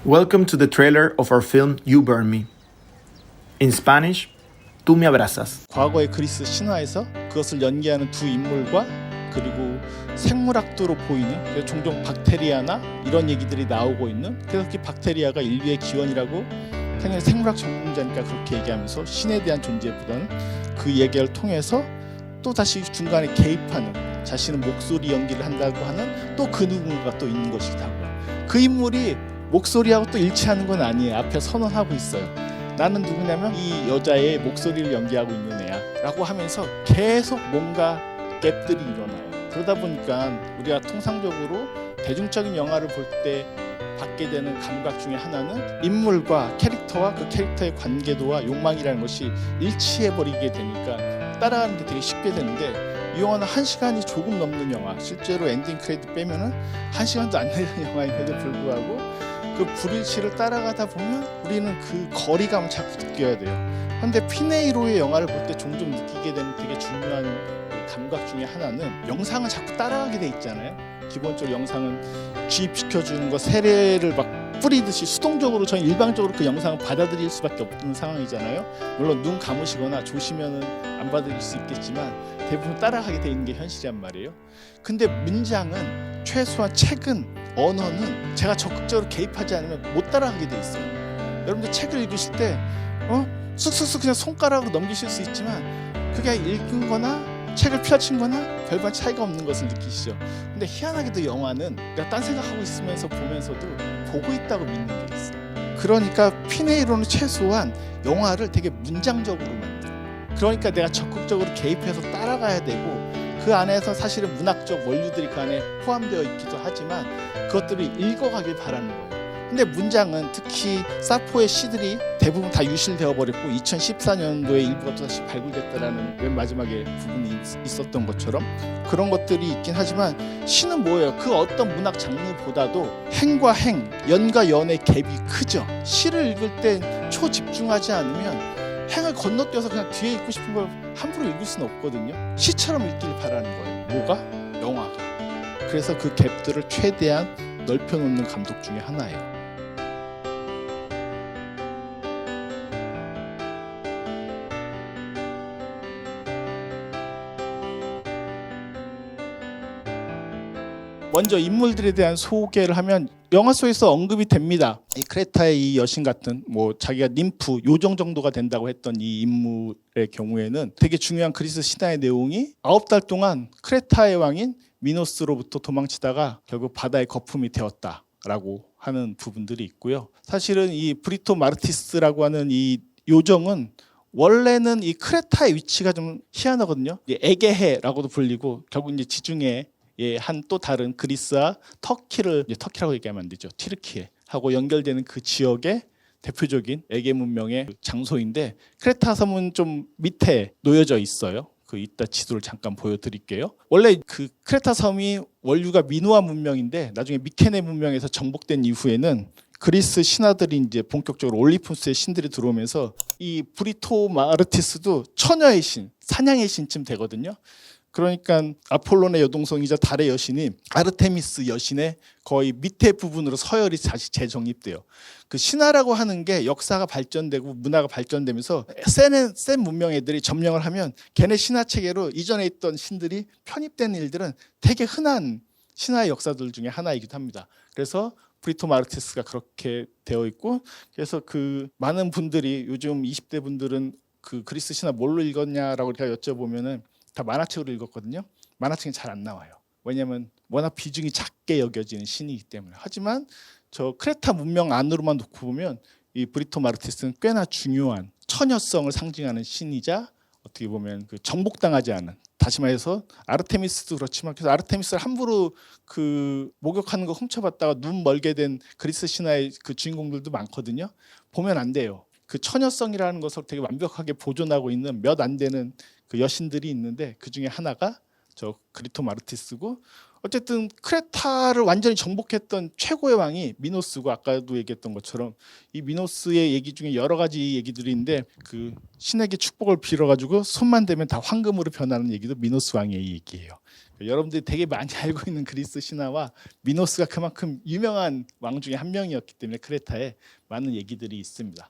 Welcome to the trailer of our film You Burn Me. In Spanish, Tú me abrazas. 과거의 그리스 신화에서 그것을 연기하는 두 인물과 그리고 생물학도로 보이는 그래서 종종 박테리아나 이런 얘기들이 나오고 있는 그래서 그 박테리아가 인류의 기원이라고 당연히 생물학 전공자니까 그렇게 얘기하면서 신에 대한 존재보다는 그 얘기를 통해서 또 다시 중간에 개입하는 자신의 목소리 연기를 한다고 하는 또 그 누군가가 또 있는 것이다고요. 그 인물이 목소리하고 또 일치하는 건 아니에요. 앞에 선언하고 있어요. 나는 누구냐면 이 여자의 목소리를 연기하고 있는 애야 라고 하면서 계속 뭔가 갭들이 일어나요. 그러다 보니까 우리가 통상적으로 대중적인 영화를 볼 때 받게 되는 감각 중에 하나는 인물과 캐릭터와 그 캐릭터의 관계도와 욕망이라는 것이 일치해버리게 되니까 따라가는 게 되게 쉽게 되는데 이 영화는 1시간이 조금 넘는 영화, 실제로 엔딩 크레딧 빼면은 1시간도 안 되는 영화임에도 불구하고 그 불일치를 따라가다 보면 우리는 그 거리감을 자꾸 느껴야 돼요. 그런데 피네이로의 영화를 볼 때 종종 느끼게 되는 되게 중요한 감각 중에 하나는 영상은 자꾸 따라가게 돼 있잖아요. 기본적으로 영상은 주입시켜주는 거 세례를 막 뿌리듯이 수동적으로 저는 일방적으로 그 영상을 받아들일 수밖에 없는 상황이잖아요. 물론 눈 감으시거나 조시면은 안 받아들일 수 있겠지만 대부분 따라가게 돼 있는 게 현실이란 말이에요. 근데 문장은 최소한 책은 언어는 제가 적극적으로 개입하지 않으면 못 따라가게 돼 있어요. 여러분들 책을 읽으실 때 쑥쑥쑥 그냥 손가락으로 넘기실 수 있지만 그게 읽은 거나 책을 펼친 거나 별반 차이가 없는 것을 느끼시죠. 근데 희한하게도 영화는 내가 딴 생각하고 있으면서 보면서도 보고 있다고 믿는 게 있어요. 그러니까 피네이로는 최소한 영화를 되게 문장적으로 만들어. 그러니까 내가 적극적으로 개입해서 따라가야 되고 그 안에서 사실은 문학적 원류들이 그 안에 포함되어 있기도 하지만 그것들을 읽어가길 바라는 거예요. 근데 문장은 특히 사포의 시들이 대부분 다 유실되어 버렸고 2014년도에 일부가 또다시 발굴됐다라는 맨 마지막에 부분이 있었던 것처럼 그런 것들이 있긴 하지만 시는 뭐예요? 그 어떤 문학 장르보다도 행과 행, 연과 연의 갭이 크죠. 시를 읽을 땐 초집중하지 않으면 행을 건너뛰어서 그냥 뒤에 읽고 싶은 걸 함부로 읽을 수는 없거든요. 시처럼 읽길 바라는 거예요. 뭐가? 영화가. 그래서 그 갭들을 최대한 넓혀놓는 감독 중에 하나예요. 먼저 인물들에 대한 소개를 하면 영화 속에서 언급이 됩니다. 이 크레타의 이 여신 같은 자기가 ним프 요정 정도가 된다고 했던 이 인물의 경우에는 되게 중요한 그리스 신화의 내용이 9달 동안 크레타의 왕인 미노스로부터 도망치다가 결국 바다의 거품이 되었다라고 하는 부분들이 있고요. 사실은 이 브리토 마르티스라고 하는 이 요정은 원래는 이 크레타의 위치가 좀 희한하거든요. 에게해라고도 불리고 결국 이제 지중해 한 또 다른 그리스와 터키라고 얘기하면 안 되죠. 튀르키예 하고 연결되는 그 지역의 대표적인 에게 문명의 장소인데 크레타 섬은 좀 밑에 놓여져 있어요. 그 이따 지도를 잠깐 보여드릴게요. 원래 그 크레타 섬이 원류가 미노아 문명인데 나중에 미케네 문명에서 정복된 이후에는 그리스 신화들이 이제 본격적으로 올림푸스의 신들이 들어오면서 이 브리토 마르티스도 처녀의 신, 사냥의 신쯤 되거든요. 그러니까 아폴론의 여동생이자 달의 여신이 아르테미스 여신의 거의 밑에 부분으로 서열이 다시 재정립돼요. 그 신화라고 하는 게 역사가 발전되고 문화가 발전되면서 센 문명 애들이 점령을 하면 걔네 신화 체계로 이전에 있던 신들이 편입되는 일들은 되게 흔한 신화의 역사들 중에 하나이기도 합니다. 그래서 브리토 마르티스가 그렇게 되어 있고 그래서 그 많은 분들이 요즘 20대 분들은 그 그리스 신화 뭘로 읽었냐라고 제가 여쭤보면은 다 만화책으로 읽었거든요. 만화책은 잘 안 나와요. 왜냐하면 워낙 비중이 작게 여겨지는 신이기 때문에. 하지만 저 크레타 문명 안으로만 놓고 보면 이 브리토 마르티스는 꽤나 중요한 처녀성을 상징하는 신이자 어떻게 보면 그 정복당하지 않은 다시 말해서 아르테미스도 그렇지만 그래서 아르테미스를 함부로 그 목욕하는 거 훔쳐봤다가 눈 멀게 된 그리스 신화의 그 주인공들도 많거든요. 보면 안 돼요. 그 처녀성이라는 것을 되게 완벽하게 보존하고 있는 몇 안 되는 그 여신들이 있는데 그 중에 하나가 저 브리토 마르티스고 어쨌든 크레타를 완전히 정복했던 최고의 왕이 미노스고 아까도 얘기했던 것처럼 이 미노스의 얘기 중에 여러 가지 얘기들이 있는데 그 신에게 축복을 빌어가지고 손만 대면 다 황금으로 변하는 얘기도 미노스 왕의 얘기예요. 여러분들이 되게 많이 알고 있는 그리스 신화와 미노스가 그만큼 유명한 왕 중에 한 명이었기 때문에 크레타에 많은 얘기들이 있습니다.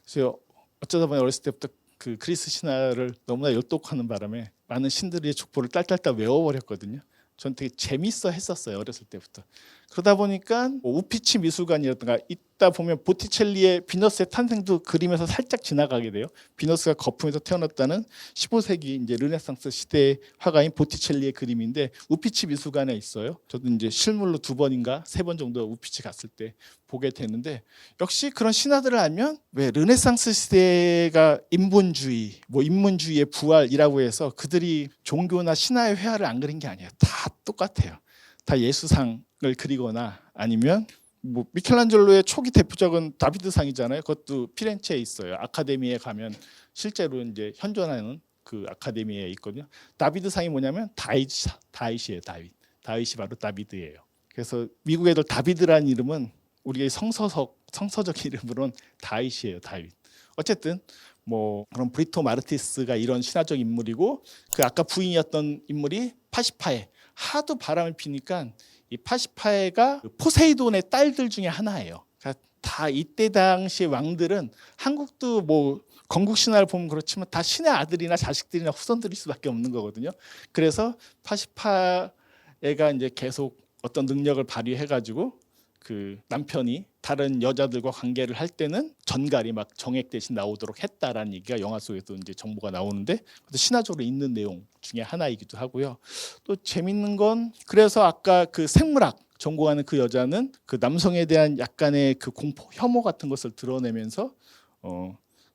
그래서 어쩌다 보니 어렸을 때부터 그 그리스 신화를 너무나 열독하는 바람에 많은 신들의 족보를 딸딸딸 외워버렸거든요. 전 되게 재밌어 했었어요, 어렸을 때부터. 그러다 보니까 뭐 우피치 미술관이라든가 이따 보면 보티첼리의 비너스의 탄생도 그림에서 살짝 지나가게 돼요. 비너스가 거품에서 태어났다는 15세기 이제 르네상스 시대의 화가인 보티첼리의 그림인데 우피치 미술관에 있어요. 저도 이제 실물로 2번인가 3번 정도 우피치 갔을 때 보게 되는데, 역시 그런 신화들을 알면 왜 르네상스 시대가 인본주의, 뭐 인문주의의 부활이라고 해서 그들이 종교나 신화의 회화를 안 그린 게 아니에요. 다 똑같아요. 다 예수상을 그리거나 아니면 뭐 미켈란젤로의 초기 대표적은 다비드상이잖아요. 그것도 피렌체에 있어요. 아카데미에 가면 실제로 이제 현존하는 그 아카데미에 있거든요. 다비드상이 뭐냐면 다윗이에요. 다윗이 바로 다비드예요. 그래서 미국 애들 다비드라는 이름은 우리의 성서적 이름으로는 다윗이에요. 다윗. 어쨌든 뭐 그런 브리토 마르티스가 이런 신화적 인물이고, 그 아까 부인이었던 인물이 파시파에. 하도 바람을 피니까 이 파시파에가 포세이돈의 딸들 중에 하나예요. 그러니까 다 이때 당시 왕들은, 한국도 뭐 건국 신화를 보면 그렇지만 다 신의 아들이나 자식들이나 후손들일 수밖에 없는 거거든요. 그래서 파시파에가 이제 계속 어떤 능력을 발휘해가지고 그 남편이 다른 여자들과 관계를 할 때는 전갈이 막 정액 대신 나오도록 했다라는 얘기가 영화 속에도 이제 정보가 나오는데, 그것도 신화적으로 있는 내용 중에 하나이기도 하고요. 또 재밌는 건, 그래서 아까 그 생물학 전공하는 그 여자는 그 남성에 대한 약간의 그 공포, 혐오 같은 것을 드러내면서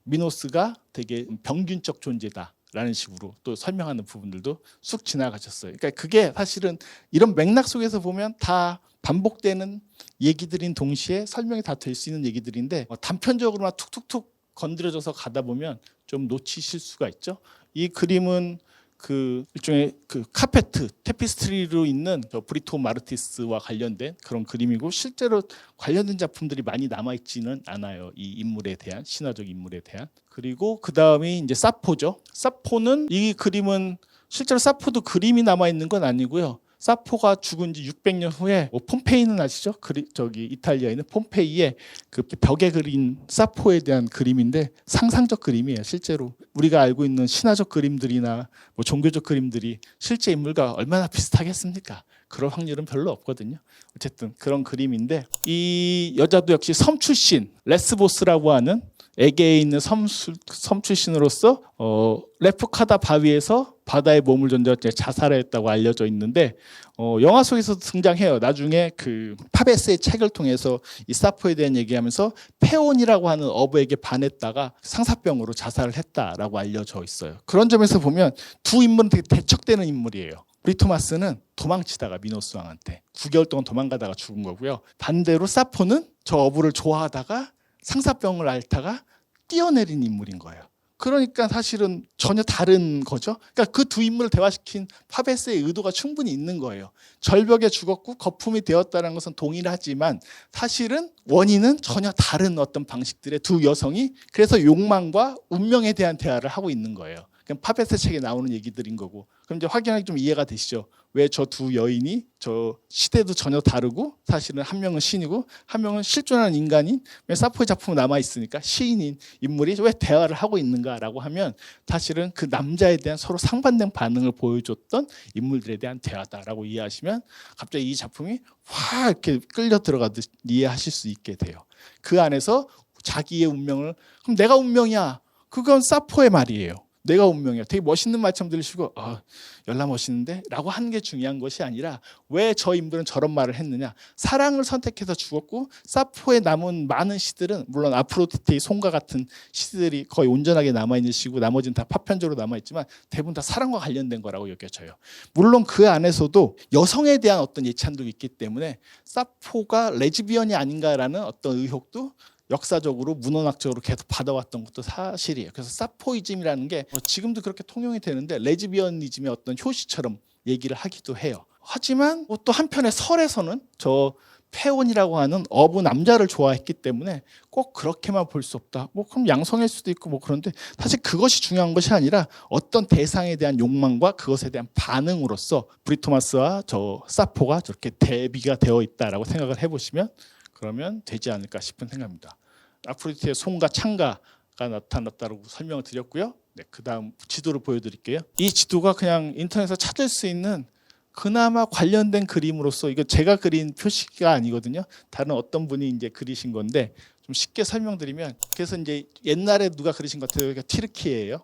미노스가 되게 병균적 존재다라는 식으로 또 설명하는 부분들도 쑥 지나가셨어요. 그러니까 그게 사실은 이런 맥락 속에서 보면 다 반복되는 얘기들인 동시에 설명이 다 될 수 있는 얘기들인데, 단편적으로만 툭툭툭 건드려져서 가다 보면 좀 놓치실 수가 있죠. 이 그림은 그 일종의 그 카페트, 테피스트리로 있는 저 브리토 마르티스와 관련된 그런 그림이고, 실제로 관련된 작품들이 많이 남아있지는 않아요. 이 인물에 대한, 신화적 인물에 대한. 그리고 그 다음이 이제 사포죠. 사포는, 이 그림은 실제로 사포도 그림이 남아있는 건 아니고요. 사포가 죽은 지 600년 후에, 뭐 폼페이는 아시죠? 저기 이탈리아에 있는 폼페이에 그 벽에 그린 사포에 대한 그림인데, 상상적 그림이에요. 실제로 우리가 알고 있는 신화적 그림들이나 뭐 종교적 그림들이 실제 인물과 얼마나 비슷하겠습니까? 그럴 확률은 별로 없거든요. 어쨌든 그런 그림인데, 이 여자도 역시 섬 출신, 레스보스라고 하는 에게에 있는 섬 출신으로서 레프카다 바위에서 바다에 몸을 던져 자살했다고 알려져 있는데, 영화 속에서도 등장해요. 나중에 그 파베스의 책을 통해서 이 사포에 대한 얘기하면서 페온이라고 하는 어부에게 반했다가 상사병으로 자살을 했다라고 알려져 있어요. 그런 점에서 보면 두 인물은 되게 대척되는 인물이에요. 브리토마스는 도망치다가 미노스 왕한테 9개월 동안 도망가다가 죽은 거고요. 반대로 사포는 저 어부를 좋아하다가 상사병을 앓다가 뛰어내린 인물인 거예요. 그러니까 사실은 전혀 다른 거죠. 그러니까 그 두 인물을 대화시킨 파베스의 의도가 충분히 있는 거예요. 절벽에 죽었고 거품이 되었다는 것은 동일하지만 사실은 원인은 전혀 다른 어떤 방식들의 두 여성이, 그래서 욕망과 운명에 대한 대화를 하고 있는 거예요. 그냥 파베스 책에 나오는 얘기들인 거고. 그럼 이제 확연하게 좀 이해가 되시죠? 왜 저 두 여인이, 저 시대도 전혀 다르고, 사실은 한 명은 신이고 한 명은 실존하는 인간인, 왜 사포의 작품은 남아있으니까 시인인 인물이 왜 대화를 하고 있는가라고 하면, 사실은 그 남자에 대한 서로 상반된 반응을 보여줬던 인물들에 대한 대화다라고 이해하시면 갑자기 이 작품이 확 이렇게 끌려 들어가듯 이해하실 수 있게 돼요. 그 안에서 자기의 운명을, 그럼 내가 운명이야, 그건 사포의 말이에요. 내가 운명이야. 되게 멋있는 말처럼 들으시고 열나 멋있는데? 라고 하는 게 중요한 것이 아니라, 왜 저 인물은 저런 말을 했느냐. 사랑을 선택해서 죽었고, 사포에 남은 많은 시들은, 물론 아프로디테의 송가 같은 시들이 거의 온전하게 남아있는 시고 나머지는 다 파편적으로 남아있지만 대부분 다 사랑과 관련된 거라고 여겨져요. 물론 그 안에서도 여성에 대한 어떤 예찬도 있기 때문에 사포가 레즈비언이 아닌가라는 어떤 의혹도 역사적으로 문헌학적으로 계속 받아왔던 것도 사실이에요. 그래서 사포이즘이라는 게 지금도 그렇게 통용이 되는데, 레즈비언이즘의 어떤 효시처럼 얘기를 하기도 해요. 하지만 또 한편의 설에서는 저 페온이라고 하는 어부 남자를 좋아했기 때문에 꼭 그렇게만 볼 수 없다. 뭐 그럼 양성일 수도 있고 뭐 그런데 사실 그것이 중요한 것이 아니라 어떤 대상에 대한 욕망과 그것에 대한 반응으로서 브리토마스와 저 사포가 저렇게 대비가 되어 있다라고 생각을 해보시면 그러면 되지 않을까 싶은 생각입니다. 아프로디테의 손과 창가가 나타났다고 설명을 드렸고요. 네, 그다음 지도를 보여드릴게요. 이 지도가 그냥 인터넷에서 찾을 수 있는 그나마 관련된 그림으로서 이거 제가 그린 표시가 아니거든요. 다른 어떤 분이 이제 그리신 건데 좀 쉽게 설명드리면 그래서 이제 옛날에 누가 그리신 것 같아요. 튀르키예요.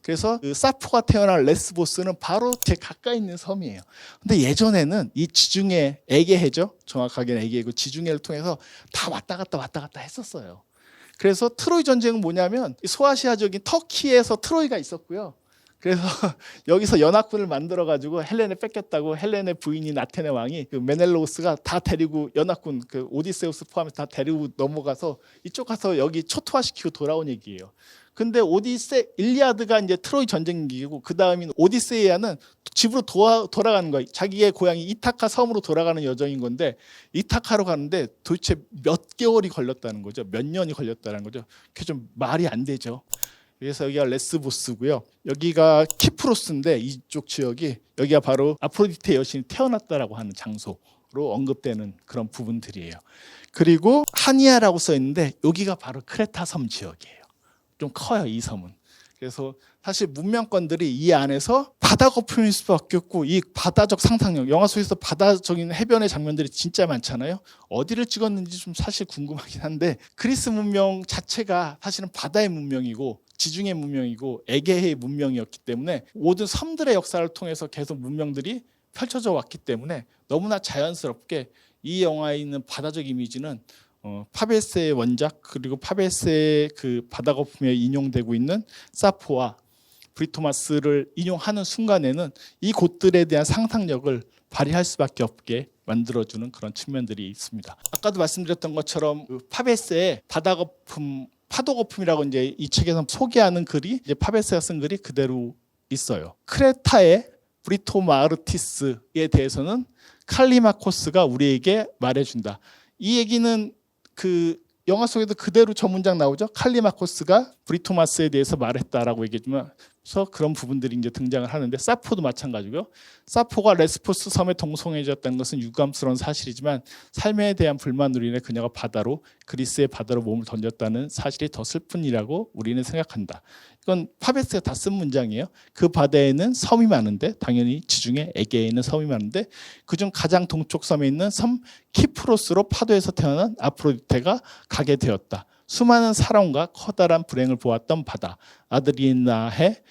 그래서 그 사포가 태어난 레스보스는 바로 제 가까이 있는 섬이에요. 근데 예전에는 이 지중해 에게해죠. 정확하게는 에게해고 지중해를 통해서 다 왔다 갔다 했었어요. 그래서 트로이 전쟁은 뭐냐면 소아시아적인 터키에서 트로이가 있었고요. 그래서 여기서 연합군을 만들어 가지고 헬렌을 뺏겼다고 헬렌의 부인인 아테네 왕이 그 메넬로스가 다 데리고 연합군 그 오디세우스 포함해서 다 데리고 넘어가서 이쪽 가서 여기 초토화시키고 돌아온 얘기예요. 근데 일리아드가 이제 트로이 전쟁기고 그 다음인 오디세이아는 집으로 돌아가는 거예요. 자기의 고향이 이타카 섬으로 돌아가는 여정인 건데 이타카로 가는데 도대체 몇 개월이 걸렸다는 거죠. 몇 년이 걸렸다는 거죠. 그게 좀 말이 안 되죠. 그래서 여기가 레스보스고요. 여기가 키프로스인데 이쪽 지역이 여기가 바로 아프로디테 여신이 태어났다라고 하는 장소로 언급되는 그런 부분들이에요. 그리고 하니아라고 써 있는데 여기가 바로 크레타 섬 지역이에요. 좀 커요, 이 섬은. 그래서 사실 문명권들이 이 안에서 바다 거품일 수밖에 없고 이 바다적 상상력, 영화 속에서 바다적인 해변의 장면들이 진짜 많잖아요. 어디를 찍었는지 좀 사실 궁금하긴 한데 그리스 문명 자체가 사실은 바다의 문명이고 지중해 문명이고 에게해의 문명이었기 때문에 모든 섬들의 역사를 통해서 계속 문명들이 펼쳐져 왔기 때문에 너무나 자연스럽게 이 영화에 있는 바다적 이미지는 파베스의 원작 그리고 파베스의 그 바다 거품에 인용되고 있는 사포와 브리토마스를 인용하는 순간에는 이 곳들에 대한 상상력을 발휘할 수밖에 없게 만들어주는 그런 측면들이 있습니다. 아까도 말씀드렸던 것처럼 그 파베스의 바다 거품, 파도 거품이라고 이제 이 책에서 소개하는 글이 이제 파베스가 쓴 글이 그대로 있어요. 크레타의 브리토마르티스에 대해서는 칼리마코스가 우리에게 말해준다. 이 얘기는 그 영화 속에도 그대로 저 문장 나오죠. 칼리마코스가 브리토마스에 대해서 말했다라고 얘기해주면서 그런 부분들이 이제 등장을 하는데 사포도 마찬가지고요. 사포가 레스포스 섬에 동성해졌다는 것은 유감스러운 사실이지만 삶에 대한 불만으로 인해 그녀가 그리스의 바다로 몸을 던졌다는 사실이 더 슬픈 일이라고 우리는 생각한다. 이건 파베스가 다 쓴 문장이에요. 그 바다에는 섬이 많은데 당연히 지중해 에게에는 섬이 많은데 그중 가장 동쪽 섬에 있는 섬 키프로스로 파도에서 태어난 아프로디테가 가게 되었다. 수많은 사랑과 커다란 불행을 보았던 바다. 아드리나해,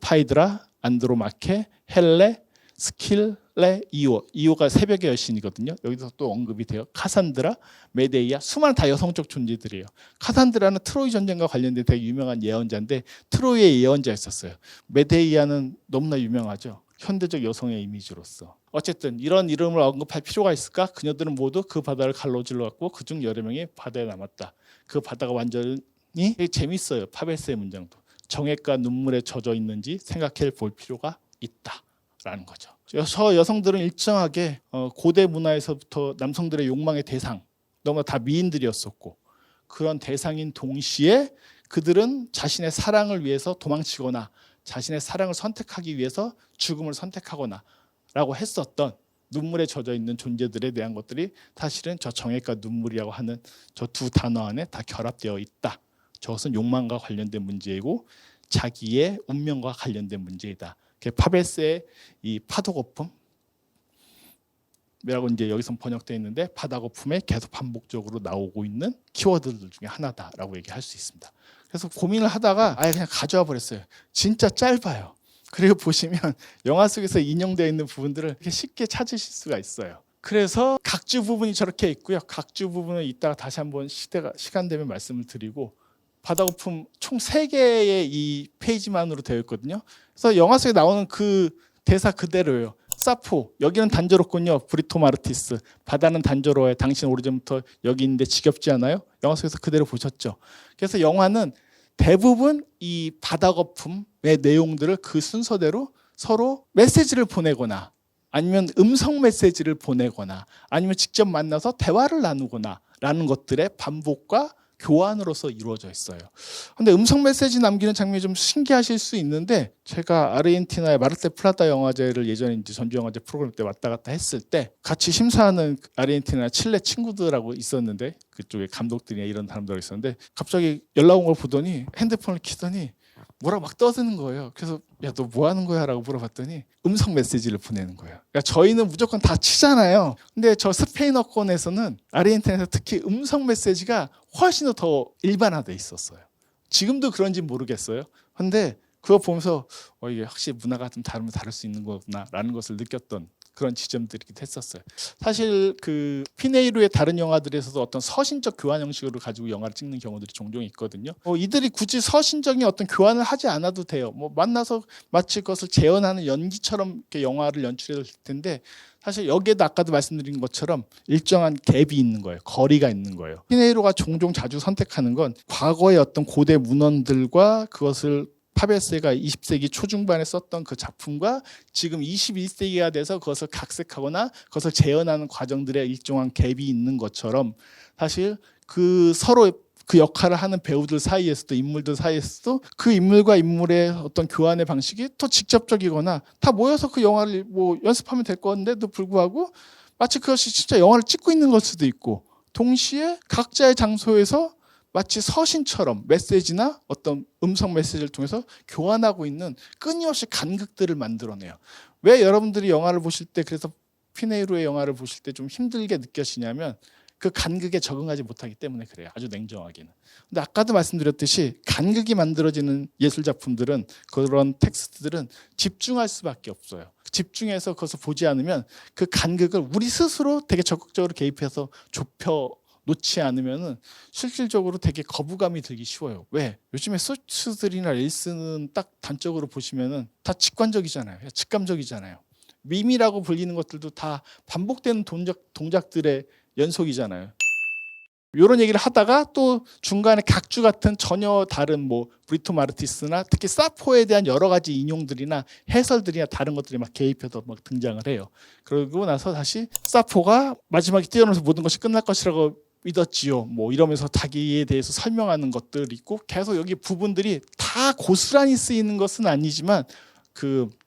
파이드라, 안드로마케, 헬레, 스킬레, 이오가 새벽의 여신이거든요. 여기서 또 언급이 돼요. 카산드라, 메데이아, 수많은 다 여성적 존재들이에요. 카산드라는 트로이 전쟁과 관련된 되게 유명한 예언자인데 트로이의 예언자였었어요. 메데이아는 너무나 유명하죠. 현대적 여성의 이미지로서. 어쨌든 이런 이름을 언급할 필요가 있을까? 그녀들은 모두 그 바다를 갈로질러 갔고 그중 여러 명이 바다에 남았다. 그 바다가 완전히 되게 재밌어요. 파베스의 문장도. 정액과 눈물에 젖어 있는지 생각해 볼 필요가 있다라는 거죠. 저 여성들은 일정하게 고대 문화에서부터 남성들의 욕망의 대상, 너무나 다 미인들이었었고 그런 대상인 동시에 그들은 자신의 사랑을 위해서 도망치거나 자신의 사랑을 선택하기 위해서 죽음을 선택하거나 라고 했었던 눈물에 젖어 있는 존재들에 대한 것들이 사실은 저 정액과 눈물이라고 하는 저 두 단어 안에 다 결합되어 있다. 저것은 욕망과 관련된 문제이고 자기의 운명과 관련된 문제이다. 파베스의 이 파도 거품이라고 이제 여기서 번역되어 있는데 바다 거품에 계속 반복적으로 나오고 있는 키워드들 중에 하나다라고 얘기할 수 있습니다. 그래서 고민을 하다가 아예 그냥 가져와 버렸어요. 진짜 짧아요. 그리고 보시면 영화 속에서 인용되어 있는 부분들을 이렇게 쉽게 찾으실 수가 있어요. 그래서 각주 부분이 저렇게 있고요. 각주 부분은 이따가 다시 한번 시간 되면 말씀을 드리고 바다 거품 총 3개의 이 페이지만으로 되어 있거든요. 그래서 영화 속에 나오는 그 대사 그대로예요. 사포, 여기는 단조롭군요. 브리토마르티스, 바다는 단조로워요. 당신 오래전부터 여기 있는데 지겹지 않아요? 영화 속에서 그대로 보셨죠. 그래서 영화는 대부분 이 바다 거품의 내용들을 그 순서대로 서로 메시지를 보내거나 아니면 음성 메시지를 보내거나 아니면 직접 만나서 대화를 나누거나 라는 것들의 반복과 교환으로서 이루어져 있어요. 근데 음성 메시지 남기는 장면이 좀 신기하실 수 있는데 제가 아르헨티나의 마르테 플라타 영화제를 예전에 이제 전주영화제 프로그램 때 왔다 갔다 했을 때 같이 심사하는 아르헨티나 칠레 친구들하고 있었는데 그쪽에 감독들이나 이런 사람들 있었는데 갑자기 연락 온 걸 보더니 핸드폰을 키더니 뭐라고 막 떠드는 거예요. 그래서 야, 너 뭐 하는 거야? 라고 물어봤더니 음성 메시지를 보내는 거예요. 그러니까 저희는 무조건 다 치잖아요. 근데 저 스페인어권에서는 아르헨티나에서 특히 음성 메시지가 훨씬 더 일반화돼 있었어요. 지금도 그런지 모르겠어요. 근데 그거 보면서 이게 확실히 문화가 좀 다르면 다를 수 있는 거구나라는 것을 느꼈던 그런 지점들이기도 했었어요. 사실 그 피네이루의 다른 영화들에서도 어떤 서신적 교환 형식으로 가지고 영화를 찍는 경우들이 종종 있거든요. 이들이 굳이 서신적인 어떤 교환을 하지 않아도 돼요. 만나서 마치 그것을 재현하는 연기처럼 이렇게 영화를 연출해도 될 텐데 사실 여기에도 아까도 말씀드린 것처럼 일정한 갭이 있는 거예요. 거리가 있는 거예요. 피네이루가 종종 자주 선택하는 건 과거의 어떤 고대 문헌들과 그것을 파베스가 20세기 초중반에 썼던 그 작품과 지금 21세기가 돼서 그것을 각색하거나 그것을 재현하는 과정들의 일정한 갭이 있는 것처럼 사실 그 서로 그 역할을 하는 배우들 사이에서도 인물들 사이에서도 그 인물과 인물의 어떤 교환의 방식이 더 직접적이거나 다 모여서 그 영화를 연습하면 될 건데도 불구하고 마치 그것이 진짜 영화를 찍고 있는 걸 수도 있고 동시에 각자의 장소에서 마치 서신처럼 메시지나 어떤 음성 메시지를 통해서 교환하고 있는 끊임없이 간극들을 만들어내요. 왜 여러분들이 영화를 보실 때 그래서 피네이루의 영화를 보실 때 좀 힘들게 느껴지냐면 그 간극에 적응하지 못하기 때문에 그래요. 아주 냉정하게는. 근데 아까도 말씀드렸듯이 간극이 만들어지는 예술 작품들은 그런 텍스트들은 집중할 수밖에 없어요. 집중해서 그것을 보지 않으면 그 간극을 우리 스스로 되게 적극적으로 개입해서 좁혀 놓지 않으면은 실질적으로 되게 거부감이 들기 쉬워요. 왜? 요즘에 소츠들이나 릴스는 딱 단적으로 보시면은 다 직관적이잖아요. 직감적이잖아요. 밈이라고 불리는 것들도 다 반복되는 동작들의 연속이잖아요. 이런 얘기를 하다가 또 중간에 각주 같은 전혀 다른 브리토 마르티스나 특히 사포에 대한 여러 가지 인용들이나 해설들이나 다른 것들이 막 개입해서 막 등장을 해요. 그러고 나서 다시 사포가 마지막에 뛰어넘어서 모든 것이 끝날 것이라고 믿었지요. 이러면서 자기에 대해서 설명하는 것들이 있고 계속 여기 부분들이 다 고스란히 쓰이는 것은 아니지만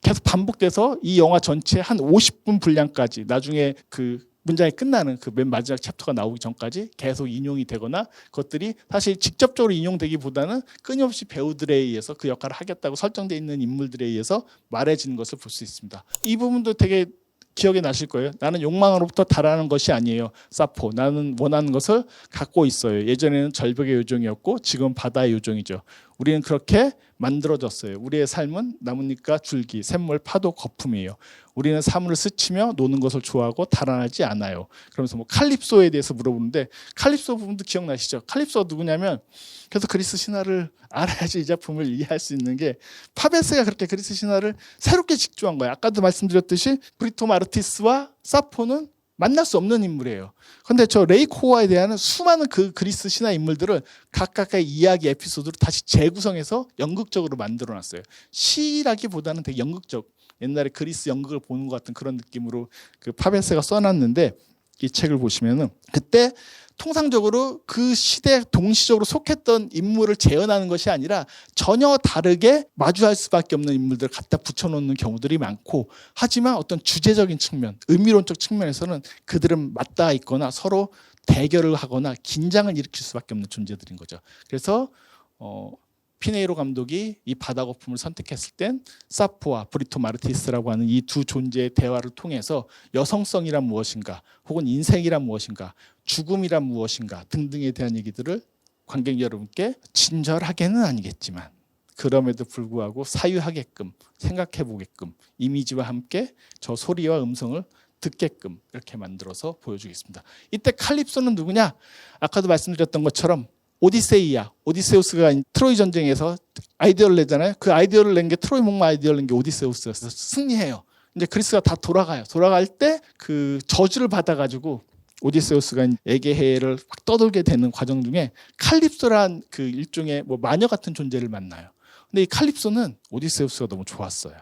계속 반복돼서 이 영화 전체 한 50분 분량까지 나중에 그 문장이 끝나는 그 맨 마지막 챕터가 나오기 전까지 계속 인용이 되거나 그것들이 사실 직접적으로 인용되기보다는 끊임없이 배우들에 의해서 그 역할을 하겠다고 설정되어 있는 인물들에 의해서 말해지는 것을 볼 수 있습니다. 이 부분도 되게 기억에 나실 거예요. 나는 욕망으로부터 달아나는 것이 아니에요. 사포. 나는 원하는 것을 갖고 있어요. 예전에는 절벽의 요정이었고 지금 바다의 요정이죠. 우리는 그렇게 만들어졌어요. 우리의 삶은 나뭇잎과 줄기, 샘물, 파도, 거품이에요. 우리는 사물을 스치며 노는 것을 좋아하고 달아나지 않아요. 그러면서 칼립소에 대해서 물어보는데 칼립소 부분도 기억나시죠? 칼립소가 누구냐면 그래서 그리스 신화를 알아야지 이 작품을 이해할 수 있는 게 파베스가 그렇게 그리스 신화를 새롭게 직조한 거예요. 아까도 말씀드렸듯이 브리토 마르티스와 사포는 만날 수 없는 인물이에요. 그런데 저 레이코어에 대한 수많은 그 그리스 신화 인물들을 각각의 이야기 에피소드로 다시 재구성해서 연극적으로 만들어놨어요. 시라기보다는 되게 연극적, 옛날에 그리스 연극을 보는 것 같은 그런 느낌으로 그 파베스가 써놨는데 이 책을 보시면은 그때 통상적으로 그 시대에 동시적으로 속했던 인물을 재현하는 것이 아니라 전혀 다르게 마주할 수밖에 없는 인물들을 갖다 붙여놓는 경우들이 많고 하지만 어떤 주제적인 측면, 의미론적 측면에서는 그들은 맞닿아 있거나 서로 대결을 하거나 긴장을 일으킬 수밖에 없는 존재들인 거죠. 그래서 피네이로 감독이 이 바다 거품을 선택했을 땐 사포와 브리토 마르티스라고 하는 이 두 존재의 대화를 통해서 여성성이란 무엇인가 혹은 인생이란 무엇인가 죽음이란 무엇인가 등등에 대한 얘기들을 관객 여러분께 친절하게는 아니겠지만 그럼에도 불구하고 사유하게끔 생각해보게끔 이미지와 함께 저 소리와 음성을 듣게끔 이렇게 만들어서 보여주겠습니다. 이때 칼립소는 누구냐? 아까도 말씀드렸던 것처럼 오디세우스가 트로이 전쟁에서 아이디어를 내잖아요. 그 아이디어를 낸 게 트로이 목마 아이디어를 낸 게 오디세우스였어요. 승리해요. 이제 그리스가 다 돌아가요. 돌아갈 때 그 저주를 받아가지고 오디세우스가 에게해를 막 떠돌게 되는 과정 중에 칼립소란 그 일종의 마녀 같은 존재를 만나요. 근데 이 칼립소는 오디세우스가 너무 좋았어요.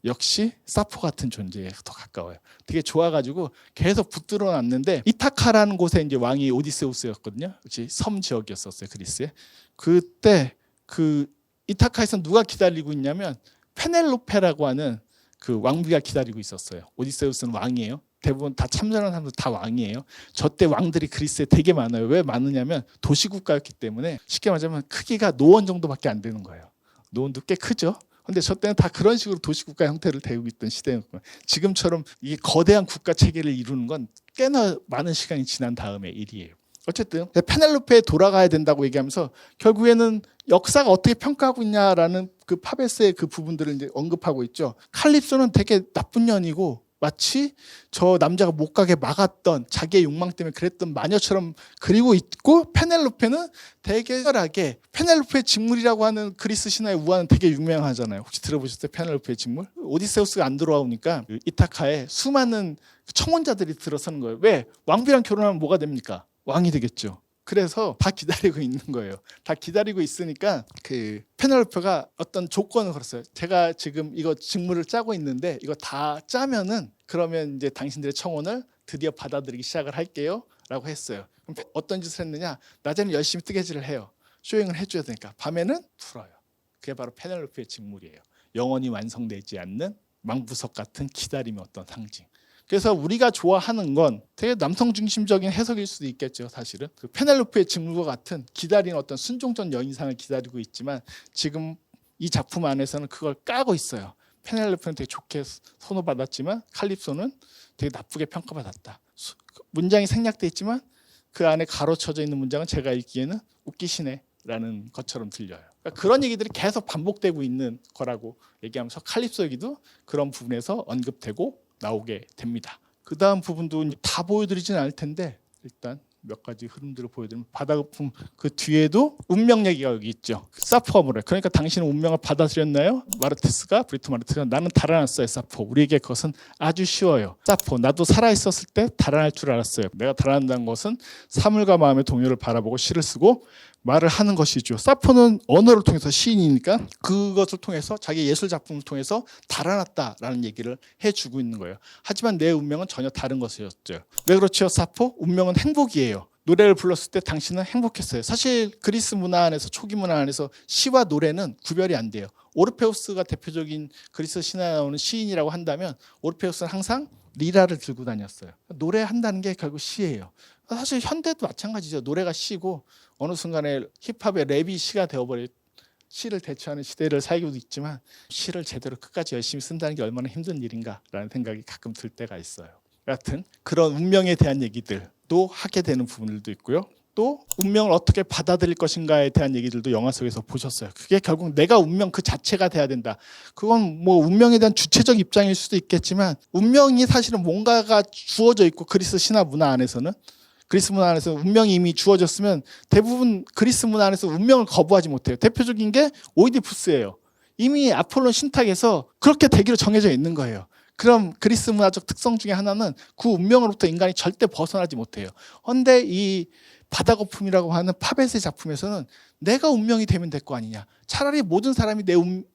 역시 사포 같은 존재에 더 가까워요. 되게 좋아가지고 계속 붙들어 놨는데 이타카라는 곳에 이제 왕이 오디세우스였거든요. 그치? 섬 지역이었었어요, 그리스에. 그때 그 이타카에서 누가 기다리고 있냐면 페넬로페라고 하는 그 왕비가 기다리고 있었어요. 오디세우스는 왕이에요. 대부분 다 참전하는 사람들 다 왕이에요. 저때 왕들이 그리스에 되게 많아요. 왜 많으냐면 도시국가였기 때문에 쉽게 말하자면 크기가 노원 정도밖에 안 되는 거예요. 노원도 꽤 크죠. 근데 저 때는 다 그런 식으로 도시국가 형태를 대우고 있던 시대였고 지금처럼 이 거대한 국가 체계를 이루는 건 꽤나 많은 시간이 지난 다음의 일이에요. 어쨌든 페넬로페에 돌아가야 된다고 얘기하면서 결국에는 역사가 어떻게 평가하고 있냐라는 그 파베스의 그 부분들을 이제 언급하고 있죠. 칼립소는 되게 나쁜 년이고 마치 저 남자가 못 가게 막았던 자기의 욕망 때문에 그랬던 마녀처럼 그리고 있고 페넬로페는 되게 혈하게 페넬로페의 직물이라고 하는 그리스 신화의 우화는 되게 유명하잖아요. 혹시 들어보셨어요? 페넬로페의 직물? 오디세우스가 안 돌아오니까 이타카에 수많은 청혼자들이 들어서는 거예요. 왜? 왕비랑 결혼하면 뭐가 됩니까? 왕이 되겠죠. 그래서 다 기다리고 있는 거예요. 다 기다리고 있으니까 그 페넬로페가 어떤 조건을 걸었어요. 제가 지금 이거 직무를 짜고 있는데 이거 다 짜면은 그러면 이제 당신들의 청혼을 드디어 받아들이기 시작을 할게요. 라고 했어요. 그럼 어떤 짓을 했느냐? 낮에는 열심히 뜨개질을 해요. 쇼잉을 해줘야 되니까. 밤에는 풀어요. 그게 바로 페넬로페의 직물이에요. 영원히 완성되지 않는 망부석 같은 기다림의 어떤 상징. 그래서 우리가 좋아하는 건 되게 남성 중심적인 해석일 수도 있겠죠. 사실은 그 페넬로페의 직물과 같은 기다리는 어떤 순종전 여인상을 기다리고 있지만 지금 이 작품 안에서는 그걸 까고 있어요. 페넬로페는 되게 좋게 선호받았지만 칼립소는 되게 나쁘게 평가받았다. 문장이 생략돼 있지만 그 안에 가로쳐져 있는 문장은 제가 읽기에는 웃기시네라는 것처럼 들려요. 그러니까 그런 얘기들이 계속 반복되고 있는 거라고 얘기하면서 칼립소 얘기도 그런 부분에서 언급되고 나오게 됩니다. 그 다음 부분도 다 보여드리진 않을 텐데 일단 몇 가지 흐름들을 보여드리면 바다거품 그 뒤에도 운명 얘기가 여기 있죠. 사포가 뭐래? 그러니까 당신은 운명을 받아들였나요? 마르테스가 브리토 마르테스가 나는 달아났어요. 사포. 우리에게 그것은 아주 쉬워요. 사포 나도 살아있었을 때 달아날 줄 알았어요. 내가 달아난다는 것은 사물과 마음의 동요를 바라보고 시를 쓰고 말을 하는 것이죠. 사포는 언어를 통해서 시인이니까 그것을 통해서 자기 예술 작품을 통해서 달아났다라는 얘기를 해주고 있는 거예요. 하지만 내 운명은 전혀 다른 것이었죠. 왜 그렇죠? 사포? 운명은 행복이에요. 노래를 불렀을 때 당신은 행복했어요. 사실 그리스 문화 안에서 초기 문화 안에서 시와 노래는 구별이 안 돼요. 오르페우스가 대표적인 그리스 신화에 나오는 시인이라고 한다면 오르페우스는 항상 리라를 들고 다녔어요. 노래한다는 게 결국 시예요. 사실 현대도 마찬가지죠. 노래가 시고 어느 순간에 힙합의 랩이 시가 되어버린 시를 대체하는 시대를 살고 있지만 시를 제대로 끝까지 열심히 쓴다는 게 얼마나 힘든 일인가라는 생각이 가끔 들 때가 있어요. 여하튼 그런 운명에 대한 얘기들도 하게 되는 부분들도 있고요. 또 운명을 어떻게 받아들일 것인가에 대한 얘기들도 영화 속에서 보셨어요. 그게 결국 내가 운명 그 자체가 돼야 된다. 그건 뭐 운명에 대한 주체적 입장일 수도 있겠지만 운명이 사실은 뭔가가 주어져 있고 그리스 신화 문화 안에서는 그리스 문화 안에서 운명이 이미 주어졌으면 대부분 그리스 문화 안에서 운명을 거부하지 못해요. 대표적인 게 오이디푸스예요. 이미 아폴론 신탁에서 그렇게 되기로 정해져 있는 거예요. 그럼 그리스 문화적 특성 중에 하나는 그 운명으로부터 인간이 절대 벗어나지 못해요. 그런데 이 바다거품이라고 하는 파벳의 작품에서는 내가 운명이 되면 될 거 아니냐. 차라리 모든 사람이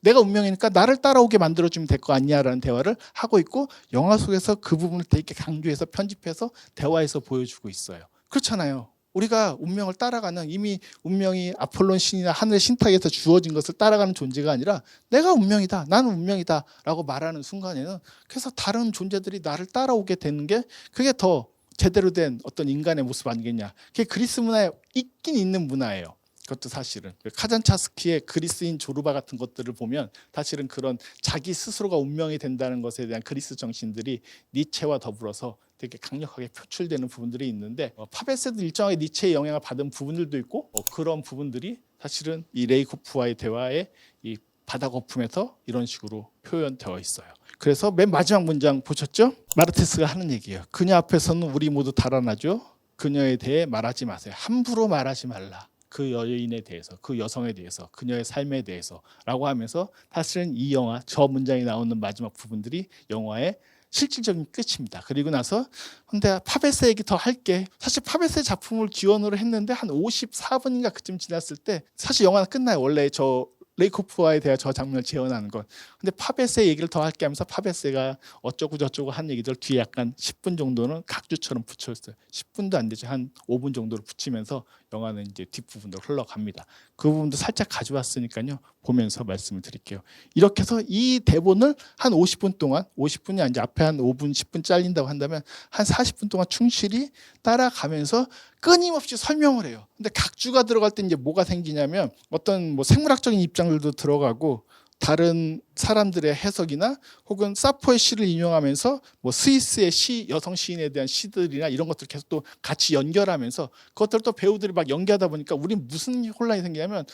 내가 운명이니까 나를 따라오게 만들어주면 될 거 아니냐라는 대화를 하고 있고 영화 속에서 그 부분을 되게 강조해서 편집해서 대화에서 보여주고 있어요. 그렇잖아요. 우리가 운명을 따라가는 이미 운명이 아폴론 신이나 하늘의 신탁에서 주어진 것을 따라가는 존재가 아니라 내가 운명이다. 나는 운명이다. 라고 말하는 순간에는 그래서 다른 존재들이 나를 따라오게 되는 게 그게 더 제대로 된 어떤 인간의 모습 아니겠냐. 그게 그리스 문화에 있긴 있는 문화예요. 그것도 사실은 카잔차스키의 그리스인 조르바 같은 것들을 보면 사실은 그런 자기 스스로가 운명이 된다는 것에 대한 그리스 정신들이 니체와 더불어서 되게 강력하게 표출되는 부분들이 있는데 파베스도 일정하게 니체의 영향을 받은 부분들도 있고 그런 부분들이 사실은 이 레이코프와의 대화에 이 바다 거품에서 이런 식으로 표현되어 있어요. 그래서 맨 마지막 문장 보셨죠? 마르테스가 하는 얘기예요. 그녀 앞에서는 우리 모두 달아나죠. 그녀에 대해 말하지 마세요. 함부로 말하지 말라. 그 여인에 대해서, 그 여성에 대해서, 그녀의 삶에 대해서 라고 하면서 사실은 이 영화, 저 문장이 나오는 마지막 부분들이 영화의 실질적인 끝입니다. 그리고 나서 근데 파베스 얘기 더 할게. 사실 파베스의 작품을 기원으로 했는데 한 54분인가 그쯤 지났을 때 사실 영화는 끝나요. 원래 저 레이코프와에 대한 저 장면을 재현하는 것. 근데 파베스의 얘기를 더 할게 하면서 파베스가 어쩌고 저쩌고 한 얘기들 뒤에 약간 10분 정도는 각주처럼 붙여있어요. 10분도 안 되죠. 한 5분 정도로 붙이면서 영화는 이제 뒷부분으로 흘러갑니다. 그 부분도 살짝 가져왔으니까요. 보면서 말씀을 드릴게요. 이렇게 해서 이 대본을 한 50분 동안, 50분이 아니지 앞에 한 5분, 10분 잘린다고 한다면 한 40분 동안 충실히 따라가면서 끊임없이 설명을 해요. 근데 각주가 들어갈 때 이제 뭐가 생기냐면 어떤 뭐 생물학적인 입장들도 들어가고 다른 사람들의 해석이나 혹은 사포의 시를 인용하면서 뭐 스위스의 시, 여성 시인에 대한 시들이나 이런 것들 계속 또 같이 연결하면서 그것들 또 배우들이 막 연기하다 보니까 우린 무슨 혼란이 생기냐면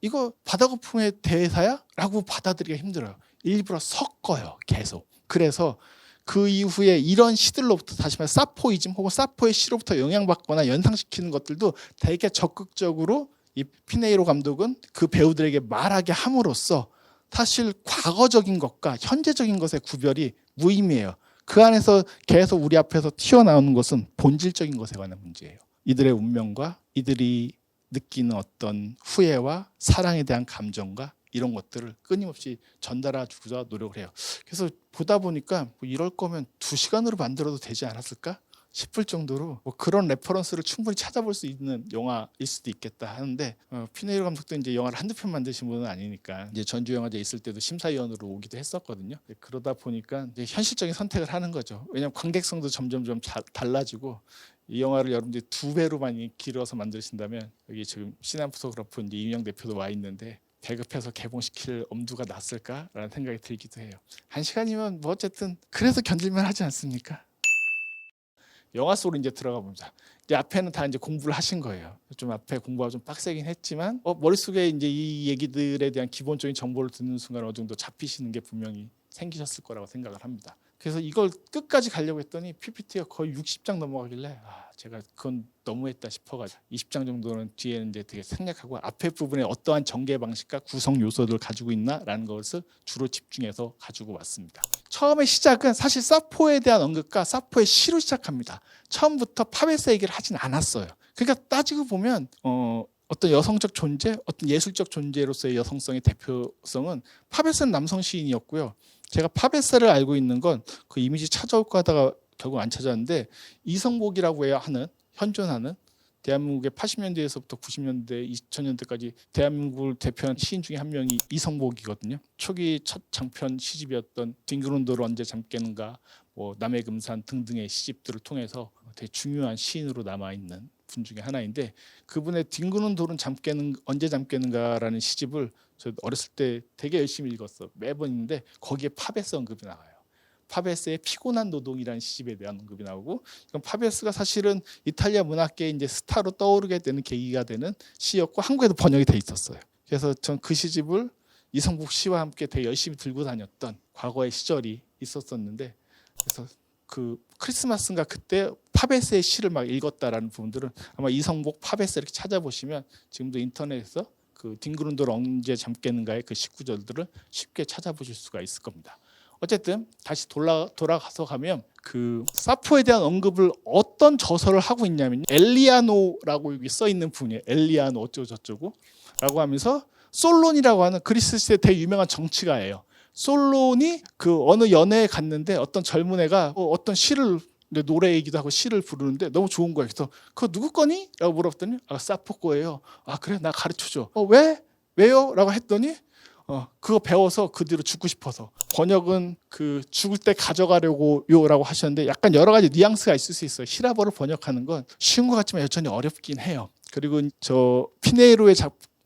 이거 바다거품의 대사야? 라고 받아들이기가 힘들어요. 일부러 섞어요. 계속. 그래서 그 이후에 이런 시들로부터 다시 말해 사포이즘 혹은 사포의 시로부터 영향받거나 연상시키는 것들도 되게 적극적으로 이 피네이로 감독은 그 배우들에게 말하게 함으로써 사실 과거적인 것과 현재적인 것의 구별이 무의미해요. 그 안에서 계속 우리 앞에서 튀어나오는 것은 본질적인 것에 관한 문제예요. 이들의 운명과 이들이 느끼는 어떤 후회와 사랑에 대한 감정과 이런 것들을 끊임없이 전달해주고자 노력을 해요. 그래서 보다 보니까 뭐 이럴 거면 2시간으로 만들어도 되지 않았을까 싶을 정도로 뭐 그런 레퍼런스를 충분히 찾아볼 수 있는 영화일 수도 있겠다 하는데 피네이로 감독도 이제 영화를 한두 편 만드신 분은 아니니까 이제 전주영화제 있을 때도 심사위원으로 오기도 했었거든요. 그러다 보니까 이제 현실적인 선택을 하는 거죠. 왜냐하면 관객성도 점점점 달라지고 이 영화를 여러분들이 2배로 많이 길어서 만드신다면 여기 지금 시네마토그래프 이제 이명 대표도 와 있는데 배급해서 개봉시킬 엄두가 났을까라는 생각이 들기도 해요. 1시간이면 뭐 어쨌든 그래서 견딜만 하지 않습니까? 영화 속으로 이제 들어가 봅니다. 이제 앞에는 다 이제 공부를 하신 거예요. 좀 앞에 공부가 좀 빡세긴 했지만 머릿속에 이제 이 얘기들에 대한 기본적인 정보를 듣는 순간 어느 정도 잡히시는 게 분명히 생기셨을 거라고 생각을 합니다. 그래서 이걸 끝까지 가려고 했더니 PPT가 거의 60장 넘어가길래 제가 그건 너무했다 싶어가지고 20장 정도는 뒤에는 이제 되게 생략하고 앞에 부분에 어떠한 전개 방식과 구성 요소들을 가지고 있나라는 것을 주로 집중해서 가지고 왔습니다. 처음에 시작은 사실 사포에 대한 언급과 사포의 시로 시작합니다. 처음부터 파베스 얘기를 하진 않았어요. 그러니까 따지고 보면 어떤 여성적 존재, 어떤 예술적 존재로서의 여성성의 대표성은 파베스는 남성 시인이었고요. 제가 파베스를 알고 있는 건 그 이미지 찾아올까 하다가 결국 안 찾았는데 이성복이라고 해야 하는 현존하는 대한민국의 80년대에서부터 90년대, 2000년대까지 대한민국을 대표하는 시인 중에 한 명이 이성복이거든요. 초기 첫 장편 시집이었던 딩그론도를 언제 잠겠는가, 뭐 남의 금산 등등의 시집들을 통해서 되게 중요한 시인으로 남아있는 분 중에 하나인데 그분의 딩그론도는 언제 잠겠는가라는 시집을 저 어렸을 때 되게 열심히 읽었어. 매번 읽는데 거기에 파베스 언급이 나와요. 파베스의 피곤한 노동이라는 시집에 대한 언급이 나오고 파베스가 사실은 이탈리아 문학계의 이제 스타로 떠오르게 되는 계기가 되는 시였고 한국에도 번역이 돼 있었어요. 그래서 전 그 시집을 이성복 씨와 함께 되게 열심히 들고 다녔던 과거의 시절이 있었었는데 그래서 그 크리스마스인가 그때 파베스의 시를 막 읽었다라는 부분들은 아마 이성복 파베스 이렇게 찾아보시면 지금도 인터넷에서 그 딩그룬도를 언제 잠겠는가의 그 19절들을 쉽게 찾아보실 수가 있을 겁니다. 어쨌든 다시 돌아가서 가면 그 사포에 대한 언급을 어떤 저서를 하고 있냐면 엘리아노라고 여기 써 있는 분이에요. 엘리아노 어쩌고 저쩌고 라고 하면서 솔론이라고 하는 그리스 시대 되게 유명한 정치가예요. 솔론이 그 어느 연회에 갔는데 어떤 젊은 애가 어떤 시를 노래 얘기도 하고 시를 부르는데 너무 좋은 거예요. 그래서 그거 누구 거니? 라고 물어봤더니 사포 거예요. 그래 나 가르쳐줘. 왜? 왜요? 라고 했더니 그거 배워서 그 뒤로 죽고 싶어서. 번역은 그 죽을 때 가져가려고요라고 하셨는데 약간 여러 가지 뉘앙스가 있을 수 있어요. 히라버를 번역하는 건 쉬운 것 같지만 여전히 어렵긴 해요. 그리고 저 피네이로의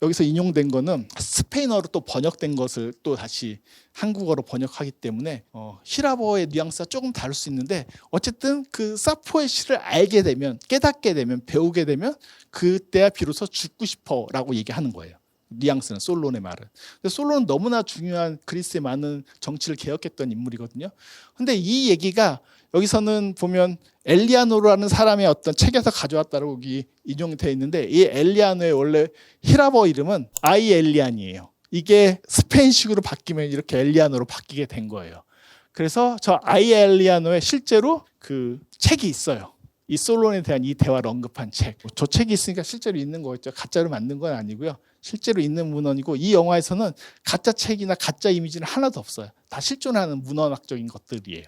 여기서 인용된 거는 스페인어로 또 번역된 것을 또 다시 한국어로 번역하기 때문에 히라버의 뉘앙스가 조금 다를 수 있는데 어쨌든 그 사포의 시를 알게 되면 깨닫게 되면 배우게 되면 그때야 비로소 죽고 싶어라고 얘기하는 거예요. 뉘앙스는 솔론의 말은. 근데 솔론은 너무나 중요한 그리스의 많은 정치를 개혁했던 인물이거든요. 근데 이 얘기가 여기서는 보면 엘리아노라는 사람의 어떤 책에서 가져왔다고 여기 인용이 되어 있는데 이 엘리아노의 원래 히라버 이름은 아이 엘리안이에요. 이게 스페인식으로 바뀌면 이렇게 엘리아노로 바뀌게 된 거예요. 그래서 저 아이 엘리아노의 실제로 그 책이 있어요. 이 솔론에 대한 이 대화를 언급한 책. 저 책이 있으니까 실제로 있는 거겠죠. 가짜로 만든 건 아니고요. 실제로 있는 문헌이고 이 영화에서는 가짜 책이나 가짜 이미지는 하나도 없어요. 다 실존하는 문헌학적인 것들이에요.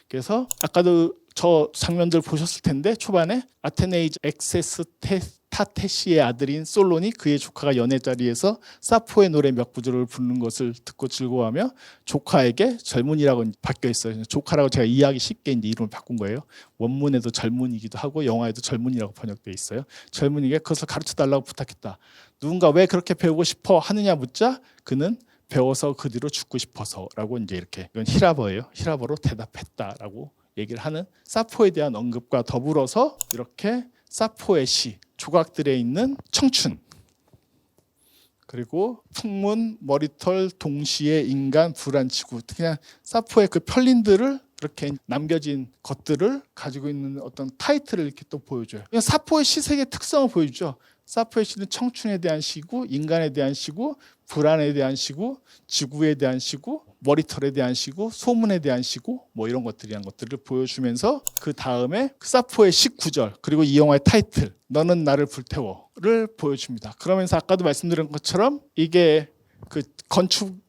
그래서 아까도 저 장면들 보셨을 텐데 초반에 아테네이즈 엑세스타테시의 아들인 솔론이 그의 조카가 연애 자리에서 사포의 노래 몇 구절을 부르는 것을 듣고 즐거워하며 조카에게 젊은이라고 바뀌어 있어요. 조카라고 제가 이해하기 쉽게 이제 이름을 바꾼 거예요. 원문에도 젊은이기도 하고 영화에도 젊은이라고 번역되어 있어요. 젊은이가 그것을 가르쳐 달라고 부탁했다. 누군가 왜 그렇게 배우고 싶어 하느냐 묻자 그는 배워서 그 뒤로 죽고 싶어서라고 이제 이렇게 이건 히라버예요. 히라버로 대답했다라고 얘기를 하는 사포에 대한 언급과 더불어서 이렇게 사포의 시, 조각들에 있는 청춘, 그리고 풍문, 머리털, 동시에 인간, 불안치구, 그냥 사포의 그 편린들을 이렇게 남겨진 것들을 가지고 있는 어떤 타이틀을 이렇게 또 보여줘요. 그냥 사포의 시색의 특성을 보여주죠. 사포의 시는 청춘에 대한 시고, 인간에 대한 시고, 불안에 대한 시고, 지구에 대한 시고, 머리털에 대한 시고, 소문에 대한 시고, 뭐 이런 것들이란 것들을 보여주면서 그 다음에 사포의 19절 그리고 이 영화의 타이틀 너는 나를 불태워를 보여줍니다. 그러면서 아까도 말씀드린 것처럼 이게 그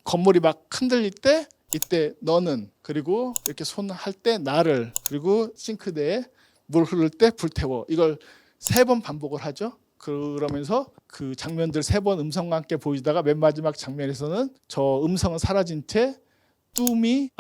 건물이 막 흔들릴 때 이때 너는 그리고 이렇게 손 할 때 나를 그리고 싱크대에 물 흐를 때 불태워 이걸 3번 반복을 하죠. 그러면서 그 장면들 3번 음성과 함께 보이다가 맨 마지막 장면에서는 저 음성은 사라진 채 뚜미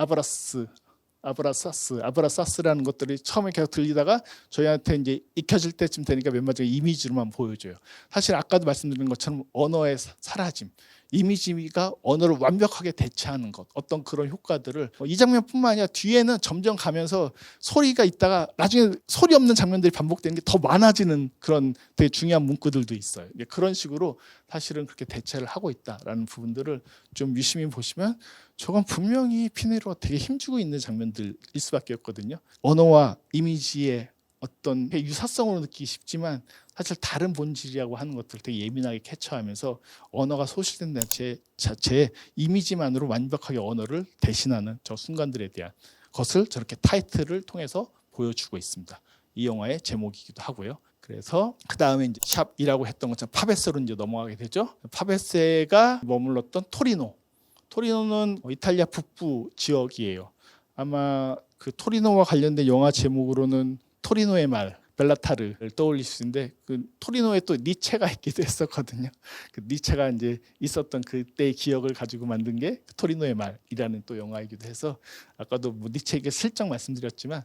아브라사스라는 것들이 처음에 계속 들리다가 저희한테 이제 익혀질 때쯤 되니까 맨 마지막에 이미지로만 보여줘요. 사실 아까도 말씀드린 것처럼 언어의 사라짐, 이미지가 언어를 완벽하게 대체하는 것, 어떤 그런 효과들을 이 장면뿐만 아니라 뒤에는 점점 가면서 소리가 있다가 나중에 소리 없는 장면들이 반복되는 게 더 많아지는 그런 되게 중요한 문구들도 있어요. 그런 식으로 사실은 그렇게 대체를 하고 있다라는 부분들을 좀 유심히 보시면 저건 분명히 피네로가 되게 힘주고 있는 장면들일 수밖에 없거든요. 언어와 이미지의 어떤 유사성으로 느끼기 쉽지만 사실 다른 본질이라고 하는 것들을 되게 예민하게 캐치하면서 언어가 소실된다는 자체의 이미지만으로 완벽하게 언어를 대신하는 저 순간들에 대한 것을 저렇게 타이틀을 통해서 보여주고 있습니다. 이 영화의 제목이기도 하고요. 그래서 그 다음에 이제 샵이라고 했던 것처럼 파베세로 이제 넘어가게 되죠. 파베세가 머물렀던 토리노는 이탈리아 북부 지역이에요. 아마 그 토리노와 관련된 영화 제목으로는 토리노의 말, 벨라타르를 떠올릴 수 있는데 그 토리노에 또 니체가 있기도 했었거든요. 그 니체가 이제 있었던 그때의 기억을 가지고 만든 게 토리노의 말이라는 또 영화이기도 해서 아까도 뭐 니체에게 슬쩍 말씀드렸지만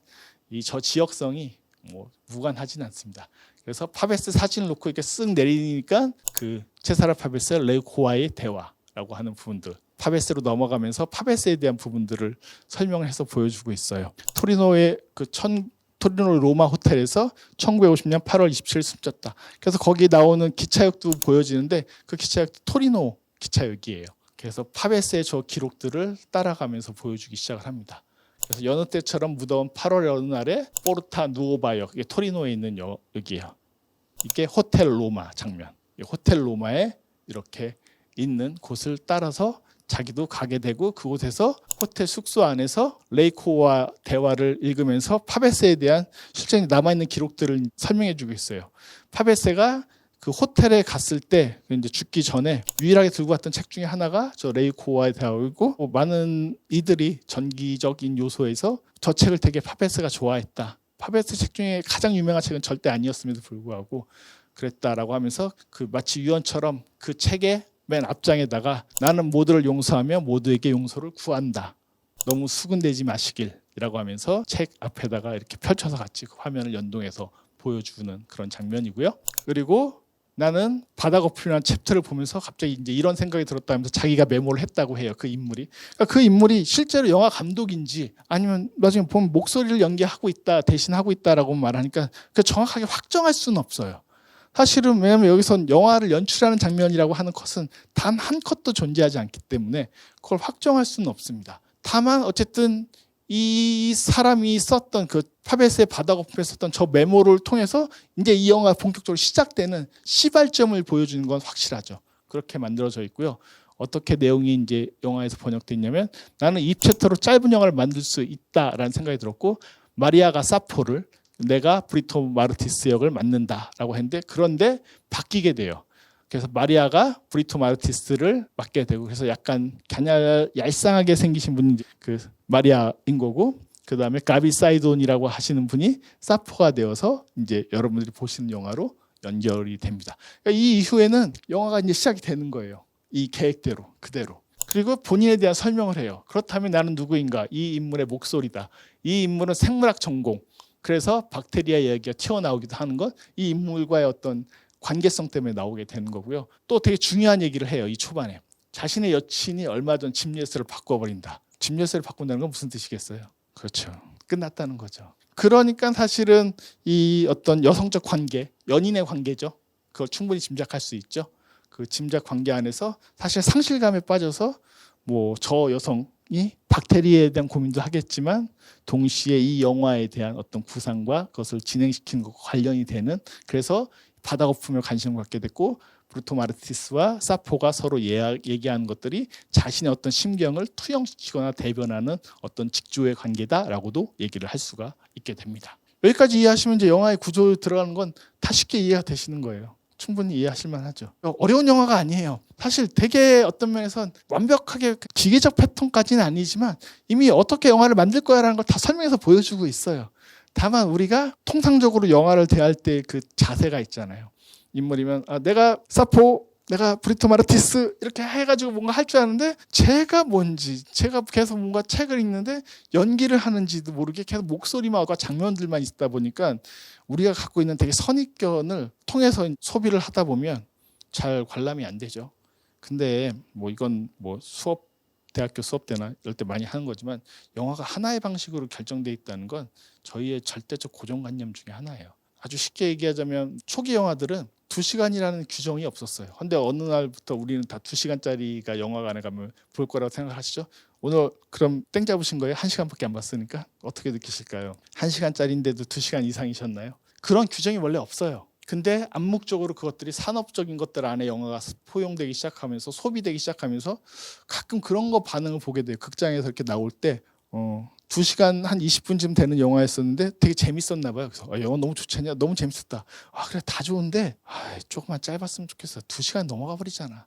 이 저 지역성이 뭐 무관하진 않습니다. 그래서 파베스 사진을 놓고 이렇게 쓱 내리니까 그 체사라 파베스 레코와의 대화라고 하는 부분들. 파베스로 넘어가면서 파베스에 대한 부분들을 설명을 해서 보여주고 있어요. 토리노의 토리노 로마 호텔에서 1950년 8월 27일 숨졌다. 그래서 거기 나오는 기차역도 보여지는데 그 기차역도 토리노 기차역이에요. 그래서 파베스의 저 기록들을 따라가면서 보여주기 시작을 합니다. 그래서 여느 때처럼 무더운 8월 여느 날에 포르타 누오바역, 이게 토리노에 있는 역이에요. 이게 호텔 로마 장면. 호텔 로마에 이렇게 있는 곳을 따라서 자기도 가게 되고 그곳에서 호텔 숙소 안에서 레이코와 대화를 읽으면서 파베세에 대한 실제 남아있는 기록들을 설명해 주고 있어요. 파베세가 그 호텔에 갔을 때 이제 죽기 전에 유일하게 들고 갔던 책 중에 하나가 저 레이코와의 대화이고 많은 이들이 전기적인 요소에서 저 책을 되게 파베세가 좋아했다. 파베세 책 중에 가장 유명한 책은 절대 아니었음에도 불구하고 그랬다라고 하면서 그 마치 유언처럼 그 책에 맨 앞장에다가 나는 모두를 용서하며 모두에게 용서를 구한다. 너무 수군대지 마시길이라고 하면서 책 앞에다가 이렇게 펼쳐서 같이 그 화면을 연동해서 보여주는 그런 장면이고요. 그리고 나는 바다 거품이라는 챕터를 보면서 갑자기 이제 이런 생각이 들었다면서 자기가 메모를 했다고 해요. 그 인물이. 그러니까 그 인물이 실제로 영화 감독인지 아니면 나중에 보면 목소리를 연기하고 있다, 대신하고 있다라고 말하니까 그 정확하게 확정할 수는 없어요. 사실은 왜냐하면 여기선 영화를 연출하는 장면이라고 하는 컷은 단 한 컷도 존재하지 않기 때문에 그걸 확정할 수는 없습니다. 다만 어쨌든 이 사람이 썼던 그 파베스의 바다 거품에 썼던 저 메모를 통해서 이제 이 영화가 본격적으로 시작되는 시발점을 보여주는 건 확실하죠. 그렇게 만들어져 있고요. 어떻게 내용이 이제 영화에서 번역돼 있냐면 나는 이 챕터로 짧은 영화를 만들 수 있다라는 생각이 들었고 마리아가 사포를 내가 브리토 마르티스 역을 맡는다라고 했는데 그런데 바뀌게 돼요. 그래서 마리아가 브리토 마르티스를 맡게 되고 그래서 약간 얄쌍하게 생기신 분이 그 마리아인 거고 그 다음에 가비 사이돈이라고 하시는 분이 사포가 되어서 이제 여러분들이 보시는 영화로 연결이 됩니다. 그러니까 이 이후에는 영화가 이제 시작이 되는 거예요. 이 계획대로 그대로. 그리고 본인에 대한 설명을 해요. 그렇다면 나는 누구인가? 이 인물의 목소리다. 이 인물은 생물학 전공. 그래서 박테리아 이야기가 튀어나오기도 하는 건 이 인물과의 어떤 관계성 때문에 나오게 되는 거고요. 또 되게 중요한 얘기를 해요. 이 초반에. 자신의 여친이 얼마 전 집예슬을 바꿔버린다. 집예슬을 바꾼다는 건 무슨 뜻이겠어요? 그렇죠. 끝났다는 거죠. 그러니까 사실은 이 어떤 여성적 관계, 연인의 관계죠. 그걸 충분히 짐작할 수 있죠. 그 짐작 관계 안에서 사실 상실감에 빠져서 뭐 저 여성이 박테리아에 대한 고민도 하겠지만 동시에 이 영화에 대한 어떤 구상과 그것을 진행시키는 것과 관련이 되는 그래서 바다 거품에 관심을 갖게 됐고 브루토 마르티스와 사포가 서로 얘기하는 것들이 자신의 어떤 심경을 투영시키거나 대변하는 어떤 직조의 관계다라고도 얘기를 할 수가 있게 됩니다. 여기까지 이해하시면 이제 영화의 구조에 들어가는 건 다 쉽게 이해가 되시는 거예요. 충분히 이해하실 만하죠. 어려운 영화가 아니에요. 사실 되게 어떤 면에선 완벽하게 기계적 패턴까지는 아니지만 이미 어떻게 영화를 만들 거야라는 걸 다 설명해서 보여주고 있어요. 다만 우리가 통상적으로 영화를 대할 때 그 자세가 있잖아요. 인물이면 내가 사포, 내가 브리토 마르티스 이렇게 해가지고 뭔가 할 줄 아는데 제가 뭔지 제가 계속 뭔가 책을 읽는데 연기를 하는지도 모르게 계속 목소리만 장면들만 있다 보니까 우리가 갖고 있는 되게 선입견을 통해서 소비를 하다 보면 잘 관람이 안 되죠. 근데 뭐 이건 뭐 대학교 수업 때나 이럴 때 많이 하는 거지만 영화가 하나의 방식으로 결정돼 있다는 건 저희의 절대적 고정관념 중에 하나예요. 아주 쉽게 얘기하자면 초기 영화들은 2시간이라는 규정이 없었어요. 근데 어느 날부터 우리는 다 2시간짜리가 영화관에 가면 볼 거라고 생각하시죠? 오늘 그럼 땡 잡으신 거예요? 1시간밖에 안 봤으니까? 어떻게 느끼실까요? 1시간짜리인데도 2시간 이상이셨나요? 그런 규정이 원래 없어요. 근데 암묵적으로 그것들이 산업적인 것들 안에 영화가 포용되기 시작하면서 소비되기 시작하면서 가끔 그런 거 반응을 보게 돼요. 극장에서 이렇게 나올 때 2시간 한 20분쯤 되는 영화였었는데 되게 재밌었나 봐요. 그래서 영화 너무 좋지 않냐? 너무 재밌었다. 그래 다 좋은데 조금만 짧았으면 좋겠어. 2시간 넘어가 버리잖아.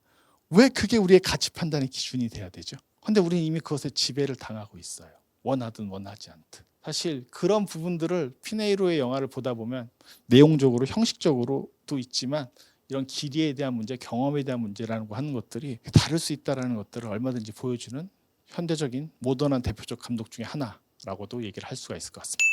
왜 그게 우리의 가치 판단의 기준이 돼야 되죠? 근데 우리는 이미 그것에 지배를 당하고 있어요. 원하든 원하지 않든. 사실 그런 부분들을 피네이로의 영화를 보다 보면 내용적으로 형식적으로도 있지만 이런 길이에 대한 문제, 경험에 대한 문제라는 거 하는 것들이 다를 수 있다는 것들을 얼마든지 보여주는 현대적인 모던한 대표적 감독 중에 하나라고도 얘기를 할 수가 있을 것 같습니다.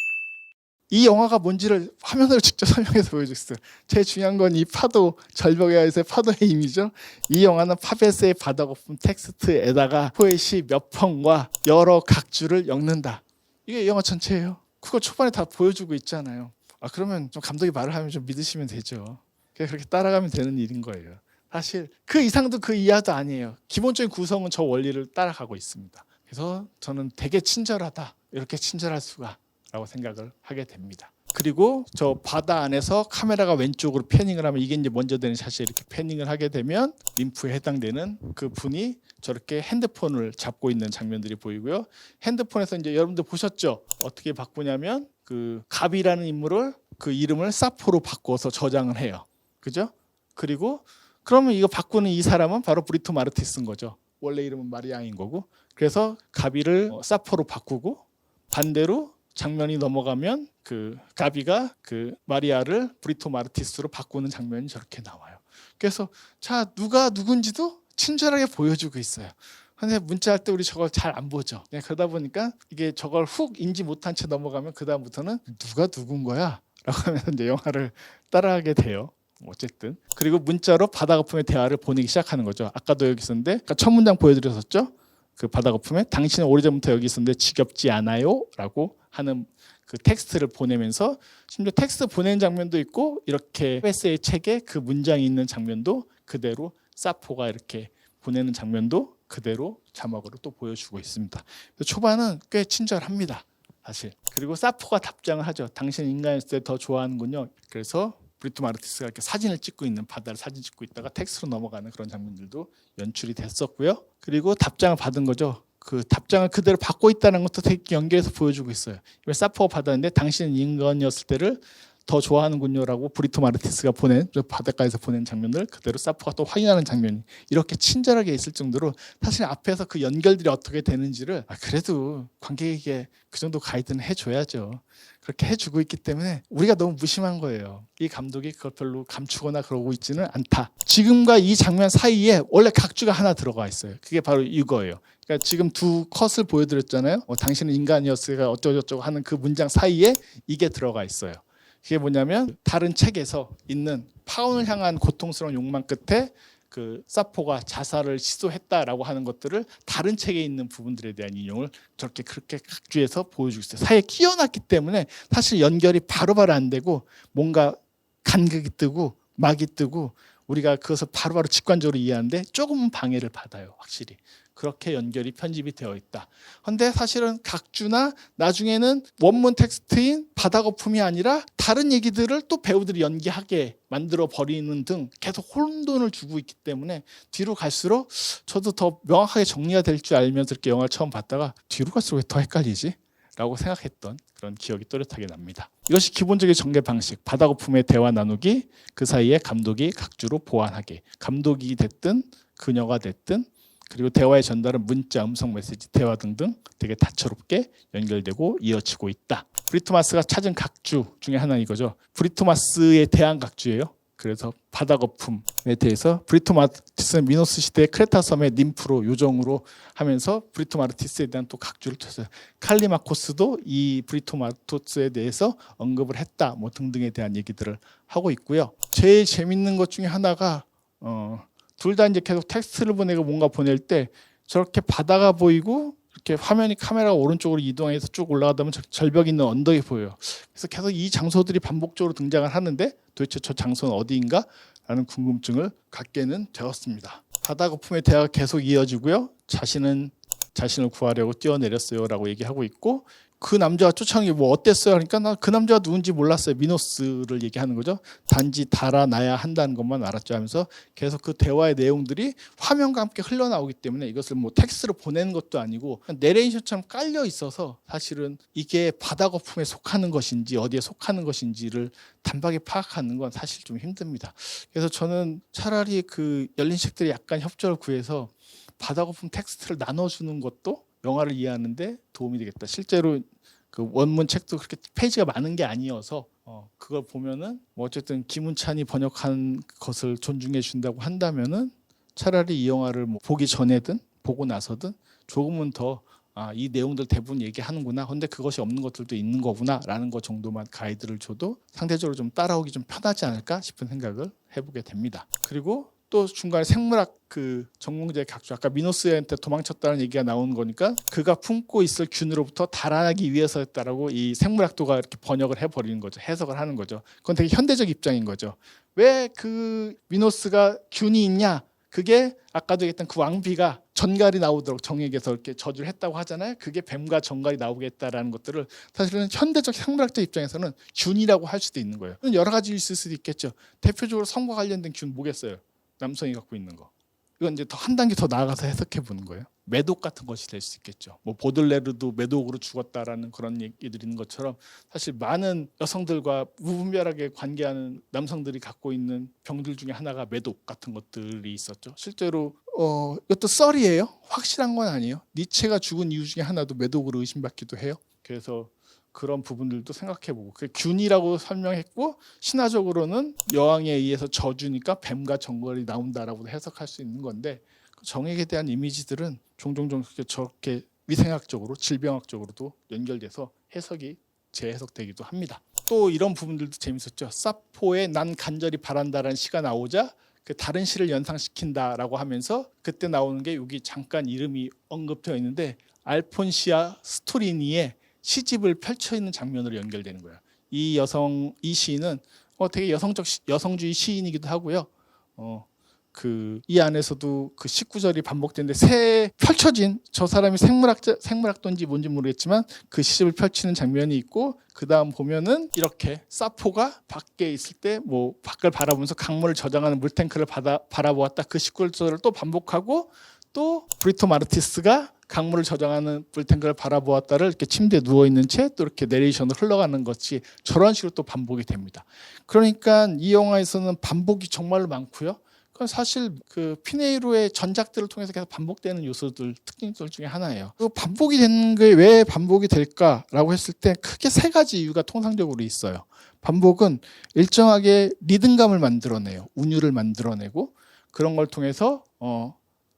이 영화가 뭔지를 화면으로 직접 설명해서 보여줬어요. 제일 중요한 건 이 파도, 절벽에서의 파도의 힘이죠. 이 영화는 파베스의 바다 거품 텍스트에다가 포엣이 몇 평과 여러 각주를 엮는다. 이게 영화 전체예요. 그거 초반에 다 보여주고 있잖아요. 그러면 좀 감독이 말을 하면 좀 믿으시면 되죠. 그렇게 따라가면 되는 일인 거예요. 사실 그 이상도 그 이하도 아니에요. 기본적인 구성은 저 원리를 따라가고 있습니다. 그래서 저는 되게 친절하다. 이렇게 친절할 수가 라고 생각을 하게 됩니다. 그리고 저 바다 안에서 카메라가 왼쪽으로 패닝을 하면 이게 이제 먼저 되는 샷이 이렇게 패닝을 하게 되면 림프에 해당되는 그 분이 저렇게 핸드폰을 잡고 있는 장면들이 보이고요. 핸드폰에서 이제 여러분들 보셨죠? 어떻게 바꾸냐면 그 갑이라는 인물을 그 이름을 사포로 바꿔서 저장을 해요. 그죠? 그리고 그러면 이거 바꾸는 이 사람은 바로 브리토 마르티스인 거죠. 원래 이름은 마리아인 거고. 그래서 가비를 사포로 바꾸고 반대로 장면이 넘어가면 그 가비가 그 마리아를 브리토 마르티스로 바꾸는 장면이 저렇게 나와요. 그래서 자 누가 누군지도 친절하게 보여주고 있어요. 근데 문자할 때 우리 저걸 잘 안 보죠. 그러다 보니까 이게 저걸 훅 인지 못한 채 넘어가면 그 다음부터는 누가 누군 거야? 라고 하면서 이제 영화를 따라하게 돼요. 어쨌든 그리고 문자로 바다 거품의 대화를 보내기 시작하는 거죠. 아까도 여기 있었는데 아까 첫 문장 보여드렸었죠. 그 바다 거품에 당신은 오래전부터 여기 있었는데 지겹지 않아요? 라고 하는 그 텍스트를 보내면서 심지어 텍스트 보내는 장면도 있고 이렇게 에세이 책에 그 문장이 있는 장면도 그대로 사포가 이렇게 보내는 장면도 그대로 자막으로 또 보여주고 있습니다. 초반은 꽤 친절합니다. 사실. 그리고 사포가 답장을 하죠. 당신 인간이었을 때 더 좋아하는군요. 그래서 브리토 마르티스가 이렇게 사진을 찍고 있는 바다를 사진 찍고 있다가 텍스트로 넘어가는 그런 장면들도 연출이 됐었고요. 그리고 답장을 받은 거죠. 그 답장을 그대로 받고 있다는 것도 되게 연기해서 보여주고 있어요. 이걸 사포가 받았는데 당신은 인간이었을 때를 더 좋아하는군요라고 브리토 마르티스가 보낸 바닷가에서 보낸 장면을 그대로 사포가 또 확인하는 장면이 이렇게 친절하게 있을 정도로 사실 앞에서 그 연결들이 어떻게 되는지를 그래도 관객에게 그 정도 가이드는 해줘야죠. 그렇게 해주고 있기 때문에 우리가 너무 무심한 거예요. 이 감독이 그걸 별로 감추거나 그러고 있지는 않다. 지금과 이 장면 사이에 원래 각주가 하나 들어가 있어요. 그게 바로 이거예요. 그러니까 지금 두 컷을 보여드렸잖아요. 당신은 인간이었으니까 어쩌고저쩌고 하는 그 문장 사이에 이게 들어가 있어요. 그게 뭐냐면 다른 책에서 있는 파운을 향한 고통스러운 욕망 끝에 그 사포가 자살을 시도했다라고 하는 것들을 다른 책에 있는 부분들에 대한 인용을 저렇게 그렇게 각주해서 보여주고 있어요. 사이에 끼워놨기 때문에 사실 연결이 바로바로 안 되고 뭔가 간극이 뜨고 막이 뜨고 우리가 그것을 바로바로 직관적으로 이해하는데 조금은 방해를 받아요. 확실히. 그렇게 연결이 편집이 되어 있다. 그런데 사실은 각주나 나중에는 원문 텍스트인 바다 거품이 아니라 다른 얘기들을 또 배우들이 연기하게 만들어 버리는 등 계속 혼돈을 주고 있기 때문에 뒤로 갈수록 저도 더 명확하게 정리가 될 줄 알면서 이렇게 영화를 처음 봤다가 뒤로 갈수록 왜 더 헷갈리지? 라고 생각했던 그런 기억이 또렷하게 납니다. 이것이 기본적인 전개 방식, 바다 거품의 대화 나누기, 그 사이에 감독이 각주로 보완하기, 감독이 됐든 그녀가 됐든 그리고 대화의 전달은 문자, 음성 메시지, 대화 등등 되게 다채롭게 연결되고 이어지고 있다. 브리토마스가 찾은 각주 중에 하나 이거죠. 브리토마스에 대한 각주예요. 그래서 바다 거품에 대해서 브리토마티스는 미노스 시대의 크레타 섬의 님프로 요정으로 하면서 브리토마르티스에 대한 또 각주를 쳤어요. 칼리마코스도 이 브리토마토스에 대해서 언급을 했다. 뭐 등등에 대한 얘기들을 하고 있고요. 제일 재밌는 것 중에 하나가 둘 다 이제 계속 텍스트를 보내고 뭔가 보낼 때 저렇게 바다가 보이고 이렇게 화면이 카메라가 오른쪽으로 이동해서 쭉 올라가다 보면 절벽 있는 언덕이 보여요. 그래서 계속 이 장소들이 반복적으로 등장을 하는데 도대체 저 장소는 어디인가? 라는 궁금증을 갖게는 되었습니다. 바다 거품의 대화가 계속 이어지고요. 자신은 자신을 구하려고 뛰어내렸어요 라고 얘기하고 있고 그 남자가 쫓아오는 게 뭐 어땠어요? 그러니까 나 그 남자가 누군지 몰랐어요. 미노스를 얘기하는 거죠. 단지 달아나야 한다는 것만 알았죠 하면서 계속 그 대화의 내용들이 화면과 함께 흘러나오기 때문에 이것을 뭐 텍스트로 보내는 것도 아니고 내레이션처럼 깔려 있어서 사실은 이게 바다 거품에 속하는 것인지 어디에 속하는 것인지를 단박에 파악하는 건 사실 좀 힘듭니다. 그래서 저는 차라리 그 열린 책들이 약간 협조를 구해서 바다 거품 텍스트를 나눠주는 것도 영화를 이해하는데 도움이 되겠다. 실제로 그 원문 책도 그렇게 페이지가 많은 게 아니어서 그걸 보면은 뭐 어쨌든 김운찬이 번역한 것을 존중해 준다고 한다면은 차라리 이 영화를 뭐 보기 전에든 보고 나서든 조금은 더 이 내용들 대부분 얘기하는구나. 근데 그것이 없는 것들도 있는 거구나라는 것 정도만 가이드를 줘도 상대적으로 좀 따라오기 좀 편하지 않을까 싶은 생각을 해보게 됩니다. 그리고 또 중간에 생물학 그 전공자의 각주 아까 미노스한테 도망쳤다는 얘기가 나오는 거니까 그가 품고 있을 균으로부터 달아나기 위해서였다라고 이 생물학도가 이렇게 번역을 해버리는 거죠. 해석을 하는 거죠. 그건 되게 현대적 입장인 거죠. 왜 그 미노스가 균이 있냐? 그게 아까도 얘기했던 그 왕비가 전갈이 나오도록 정액에서 이렇게 저주를 했다고 하잖아요. 그게 뱀과 전갈이 나오게 했다라는 것들을 사실은 현대적 생물학적 입장에서는 균이라고 할 수도 있는 거예요. 여러 가지 있을 수도 있겠죠. 대표적으로 성과 관련된 균 뭐겠어요? 남성이 갖고 있는 거. 이건 이제 더 한 단계 더 나아가서 해석해 보는 거예요. 매독 같은 것이 될 수 있겠죠. 뭐 보들레르도 매독으로 죽었다라는 그런 얘기들이 있는 것처럼 사실 많은 여성들과 무분별하게 관계하는 남성들이 갖고 있는 병들 중에 하나가 매독 같은 것들이 있었죠. 실제로 이것도 썰이에요. 확실한 건 아니에요. 니체가 죽은 이유 중에 하나도 매독으로 의심받기도 해요. 그래서 그런 부분들도 생각해보고 그 균이라고 설명했고 신화적으로는 여왕에 의해서 저주니까 뱀과 정갈이 나온다라고 해석할 수 있는 건데 정액에 대한 이미지들은 종종 저렇게 위생학적으로 질병학적으로도 연결돼서 해석이 재해석되기도 합니다. 또 이런 부분들도 재밌었죠. 사포의 난 간절히 바란다라는 시가 나오자 그 다른 시를 연상시킨다라고 하면서 그때 나오는 게 여기 잠깐 이름이 언급되어 있는데 알폰시아 스토리니의 시집을 펼쳐 있는 장면으로 연결되는 거예요. 이 시인은 되게 여성주의 시인이기도 하고요. 이 안에서도 그 19절이 반복되는데 새 펼쳐진 저 사람이 생물학도인지 뭔지 모르겠지만 그 시집을 펼치는 장면이 있고 그 다음 보면은 이렇게 사포가 밖에 있을 때 뭐 밖을 바라보면서 강물을 저장하는 물탱크를 바라보았다. 그 19절을 또 반복하고 또 브리토 마르티스가 강물을 저장하는 물탱크를 바라보았다를 이렇게 침대에 누워 있는 채 또 이렇게 내레이션으로 흘러가는 것이 저런 식으로 또 반복이 됩니다. 그러니까 이 영화에서는 반복이 정말로 많고요. 그건 사실 그 피네이로의 전작들을 통해서 계속 반복되는 요소들 특징들 중에 하나예요. 그 반복이 되는 게 왜 반복이 될까라고 했을 때 크게 세 가지 이유가 통상적으로 있어요. 반복은 일정하게 리듬감을 만들어내요. 운율을 만들어내고 그런 걸 통해서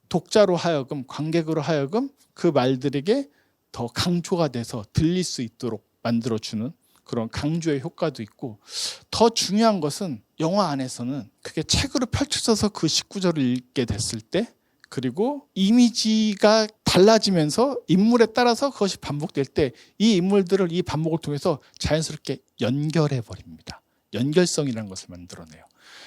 독자로 하여금 관객으로 하여금 그 말들에게 더 강조가 돼서 들릴 수 있도록 만들어주는 그런 강조의 효과도 있고 더 중요한 것은 영화 안에서는 그게 책으로 펼쳐져서 그 19절을 읽게 됐을 때 그리고 이미지가 달라지면서 인물에 따라서 그것이 반복될 때 이 인물들을 이 반복을 통해서 자연스럽게 연결해 버립니다. 연결성이라는 것을 만들어내요.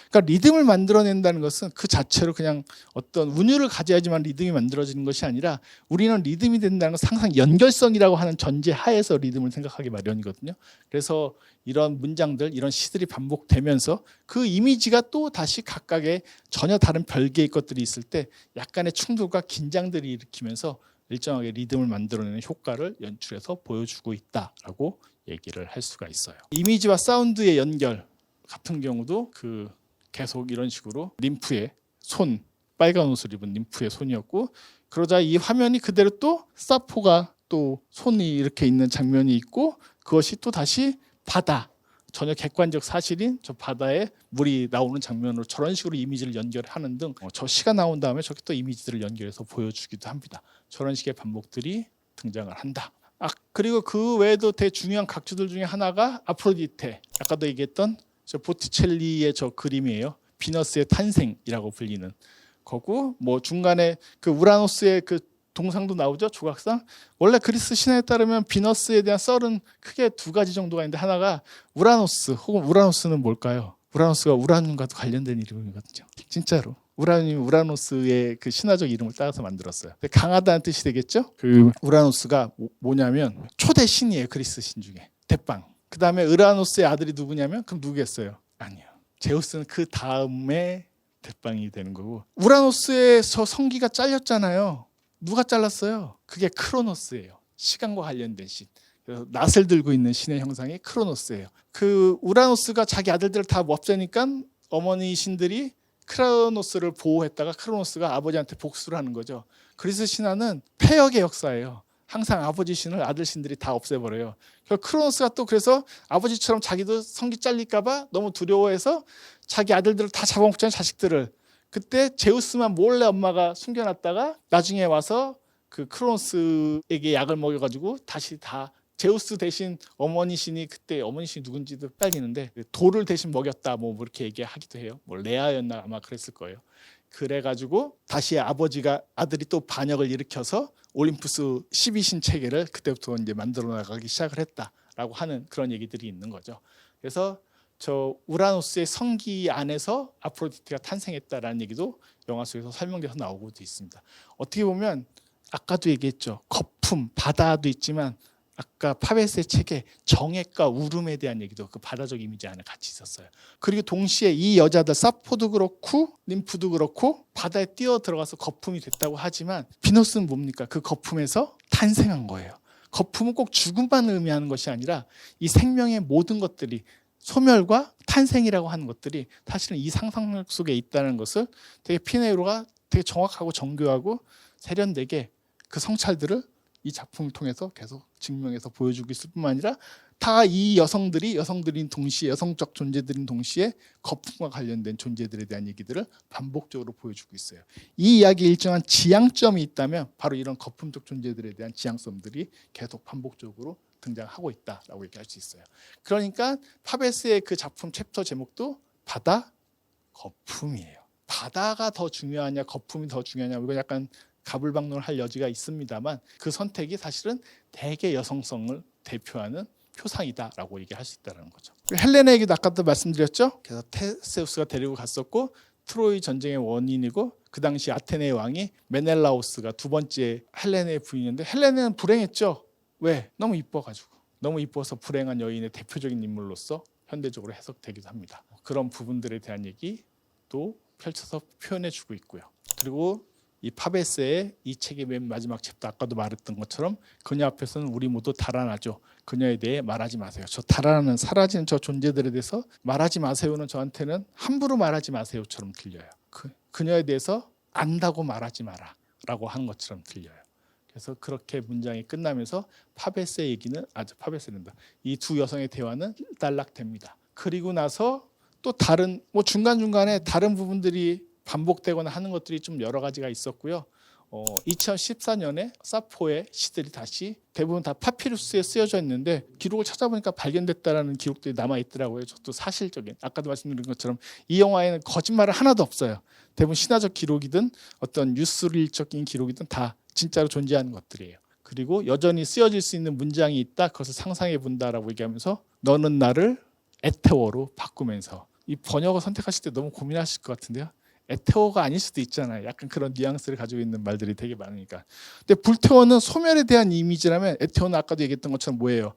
그러니까 리듬을 만들어낸다는 것은 그 자체로 그냥 어떤 운율을 가져야지만 리듬이 만들어지는 것이 아니라 우리는 리듬이 된다는 것은 항상 연결성이라고 하는 전제 하에서 리듬을 생각하기 마련이거든요. 그래서 이런 문장들, 이런 시들이 반복되면서 그 이미지가 또 다시 각각의 전혀 다른 별개의 것들이 있을 때 약간의 충돌과 긴장들이 일으키면서 일정하게 리듬을 만들어내는 효과를 연출해서 보여주고 있다라고 얘기를 할 수가 있어요. 이미지와 사운드의 연결 같은 경우도 그 계속 이런 식으로 림프의 손, 빨간 옷을 입은 림프의 손이었고 그러자 이 화면이 그대로 또 사포가 또 손이 이렇게 있는 장면이 있고 그것이 또 다시 바다, 전혀 객관적 사실인 저 바다에 물이 나오는 장면으로 저런 식으로 이미지를 연결하는 등 저 시가 나온 다음에 저렇게 또 이미지들을 연결해서 보여주기도 합니다. 저런 식의 반복들이 등장을 한다. 그리고 그 외에도 되게 중요한 각주들 중에 하나가 아프로디테, 아까도 얘기했던 저 보티첼리의 저 그림이에요. 비너스의 탄생이라고 불리는 거고 뭐 중간에 그 우라노스의 그 동상도 나오죠. 조각상. 원래 그리스 신화에 따르면 비너스에 대한 썰은 크게 두 가지 정도가 있는데 하나가 우라노스 혹은 우라노스는 뭘까요? 우라노스가 우라늄과도 관련된 이름이거든요. 진짜로. 우라늄이 우라노스의 그 신화적 이름을 따라서 만들었어요. 강하다는 뜻이 되겠죠? 그 우라노스가 뭐냐면 초대 신이에요. 그리스 신 중에. 대빵. 그 다음에 우라노스의 아들이 누구냐면 그럼 누구겠어요? 아니요. 제우스는 그 다음에 대빵이 되는 거고 우라노스에서 성기가 잘렸잖아요. 누가 잘랐어요? 그게 크로노스예요. 시간과 관련된 신. 그래서 낫을 들고 있는 신의 형상이 크로노스예요. 그 우라노스가 자기 아들들을 다 없애니까 어머니 신들이 크로노스를 보호했다가 크로노스가 아버지한테 복수를 하는 거죠. 그리스 신화는 폐역의 역사예요. 항상 아버지 신을 아들 신들이 다 없애버려요. 크로노스가 또 그래서 아버지처럼 자기도 성기 잘릴까 봐 너무 두려워해서 자기 아들들을 다 잡아먹잖아요. 자식들을. 그때 제우스만 몰래 엄마가 숨겨놨다가 나중에 와서 그 크로노스에게 약을 먹여가지고 다시 다 제우스 대신 어머니 신이 그때 어머니 신이 누군지도 헷갈리는데 돌을 대신 먹였다 뭐 이렇게 얘기하기도 해요. 뭐 레아였나 아마 그랬을 거예요. 그래가지고 다시 아들이 또 반역을 일으켜서 올림푸스 12신 체계를 그때부터 이제 만들어 나가기 시작을 했다라고 하는 그런 얘기들이 있는 거죠. 그래서 저 우라노스의 성기 안에서 아프로디테가 탄생했다라는 얘기도 영화 속에서 설명돼서 나오고도 있습니다. 어떻게 보면 아까도 얘기했죠. 거품, 바다도 있지만 아까 파베스의 책에 정액과 울음에 대한 얘기도 그 바다적 이미지 안에 같이 있었어요. 그리고 동시에 이 여자들 사포도 그렇고 림프도 그렇고 바다에 뛰어 들어가서 거품이 됐다고 하지만 비너스는 뭡니까? 그 거품에서 탄생한 거예요. 거품은 꼭 죽음만 의미하는 것이 아니라 이 생명의 모든 것들이 소멸과 탄생이라고 하는 것들이 사실은 이 상상력 속에 있다는 것을 되게 피네로가 되게 정확하고 정교하고 세련되게 그 성찰들을 이 작품을 통해서 계속 증명해서 보여주고 있을 뿐만 아니라 다 이 여성들인 동시에 여성적 존재들인 동시에 거품과 관련된 존재들에 대한 얘기들을 반복적으로 보여주고 있어요. 이 이야기에 일정한 지향점이 있다면 바로 이런 거품적 존재들에 대한 지향점들이 계속 반복적으로 등장하고 있다라고 얘기할 수 있어요. 그러니까 파베스의 그 작품 챕터 제목도 바다, 거품이에요. 바다가 더 중요하냐 거품이 더 중요하냐 이건 약간 가불방론을 할 여지가 있습니다만 그 선택이 사실은 대개 여성성을 대표하는 표상이다라고 얘기할 수 있다는 거죠. 헬레네 얘기도 아까도 말씀드렸죠. 그래서 테세우스가 데리고 갔었고 트로이 전쟁의 원인이고 그 당시 아테네의 왕이 메넬라오스가 두 번째 헬레네의 부인인데 헬레네는 불행했죠. 왜? 너무 이뻐가지고. 너무 이뻐서 불행한 여인의 대표적인 인물로서 현대적으로 해석되기도 합니다. 그런 부분들에 대한 얘기도 펼쳐서 표현해주고 있고요. 그리고 이 파베스의 이 책의 맨 마지막 챕터 아까도 말했던 것처럼 그녀 앞에서는 우리 모두 달아나죠. 그녀에 대해 말하지 마세요. 저 달아나는 사라지는 저 존재들에 대해서 말하지 마세요는 저한테는 함부로 말하지 마세요처럼 들려요. 그녀에 대해서 안다고 말하지 마라 라고 하는 것처럼 들려요. 그래서 그렇게 문장이 끝나면서 파베스의 얘기는 파베스된다. 이 두 여성의 대화는 단락됩니다. 그리고 나서 또 다른 중간중간에 다른 부분들이 반복되거나 하는 것들이 좀 여러 가지가 있었고요. 2014년에 사포의 시들이 다시 대부분 다 파피루스에 쓰여져 있는데 기록을 찾아보니까 발견됐다라는 기록들이 남아 있더라고요. 저도 사실적인 아까도 말씀드린 것처럼 이 영화에는 거짓말은 하나도 없어요. 대부분 신화적 기록이든 어떤 뉴스릴적인 기록이든 다 진짜로 존재하는 것들이에요. 그리고 여전히 쓰여질 수 있는 문장이 있다. 그것을 상상해 본다라고 얘기하면서 너는 나를 에테오로 바꾸면서 이 번역을 선택하실 때 너무 고민하실 것 같은데요. 에테오가 아닐 수도 있잖아요. 약간 그런 뉘앙스를 가지고 있는 말들이 되게 많으니까. 근데 불태워는 소멸에 대한 이미지라면 에테오는 아까도 얘기했던 것처럼 뭐예요?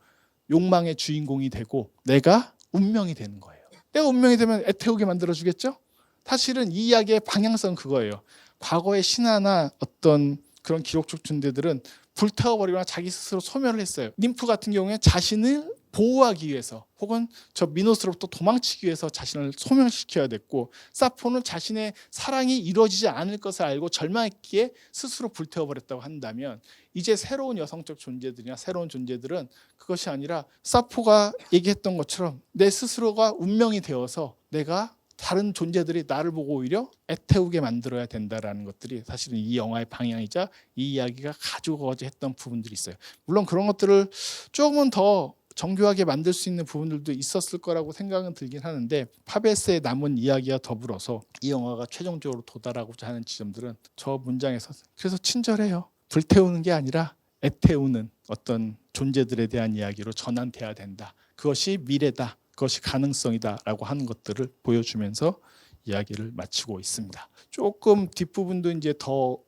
욕망의 주인공이 되고 내가 운명이 되는 거예요. 내가 운명이 되면 에테오게 만들어주겠죠? 사실은 이 이야기의 방향성은 그거예요. 과거의 신화나 어떤 그런 기록적 존재들은 불태워버리거나 자기 스스로 소멸을 했어요. 님프 같은 경우에 자신을 보호하기 위해서 혹은 저 미노스로부터 도망치기 위해서 자신을 소멸시켜야 됐고 사포는 자신의 사랑이 이루어지지 않을 것을 알고 절망했기에 스스로 불태워버렸다고 한다면 이제 새로운 여성적 존재들이나 새로운 존재들은 그것이 아니라 사포가 얘기했던 것처럼 내 스스로가 운명이 되어서 내가 다른 존재들이 나를 보고 오히려 애태우게 만들어야 된다라는 것들이 사실은 이 영화의 방향이자 이 이야기가 가지고자 했던 부분들이 있어요. 물론 그런 것들을 조금은 더 정교하게 만들 수 있는 부분들도 있었을 거라고 생각은 들긴 하는데 파베스의 남은 이야기와 더불어서 이 영화가 최종적으로 도달하고자 하는 지점들은 저 문장에서 그래서 친절해요. 불태우는 게 아니라 애태우는 어떤 존재들에 대한 이야기로 전환돼야 된다. 그것이 미래다. 그것이 가능성이다라고 하는 것들을 보여주면서 이야기를 마치고 있습니다. 조금 뒷부분도 이제 더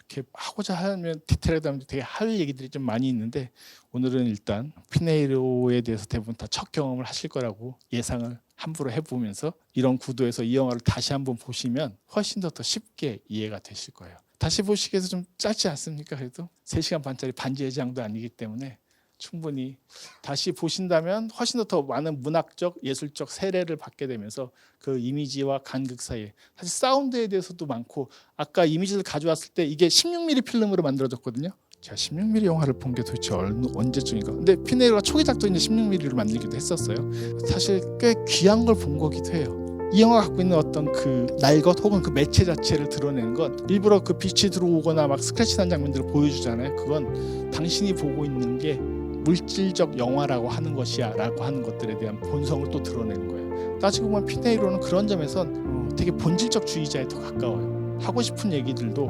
이렇게 하고자 하면 디테일하게 하면 되게 할 얘기들이 좀 많이 있는데 오늘은 일단 피네이로에 대해서 대부분 다 첫 경험을 하실 거라고 예상을 함부로 해보면서 이런 구도에서 이 영화를 다시 한번 보시면 훨씬 더 쉽게 이해가 되실 거예요. 다시 보시기에서 좀 짧지 않습니까? 그래도 3시간 반짜리 반지의 제왕도 아니기 때문에 충분히 다시 보신다면 훨씬 더 많은 문학적, 예술적 세례를 받게 되면서 그 이미지와 간극 사이에 사실 사운드에 대해서도 많고 아까 이미지를 가져왔을 때 이게 16mm 필름으로 만들어졌거든요. 제가 16mm 영화를 본 게 도대체 언제쯤인가. 근데 피네이로가 초기작도 이제 16mm로 만들기도 했었어요. 사실 꽤 귀한 걸 본 거기도 해요. 이 영화가 갖고 있는 어떤 그 날것 혹은 그 매체 자체를 드러내는 건 일부러 그 빛이 들어오거나 막 스크래치 난 장면들을 보여주잖아요. 그건 당신이 보고 있는 게 물질적 영화라고 하는 것이야 라고 하는 것들에 대한 본성을 또 드러내는 거예요. 따지고 보면 피네이로는 그런 점에선 되게 본질적 주의자에 더 가까워요. 하고 싶은 얘기들도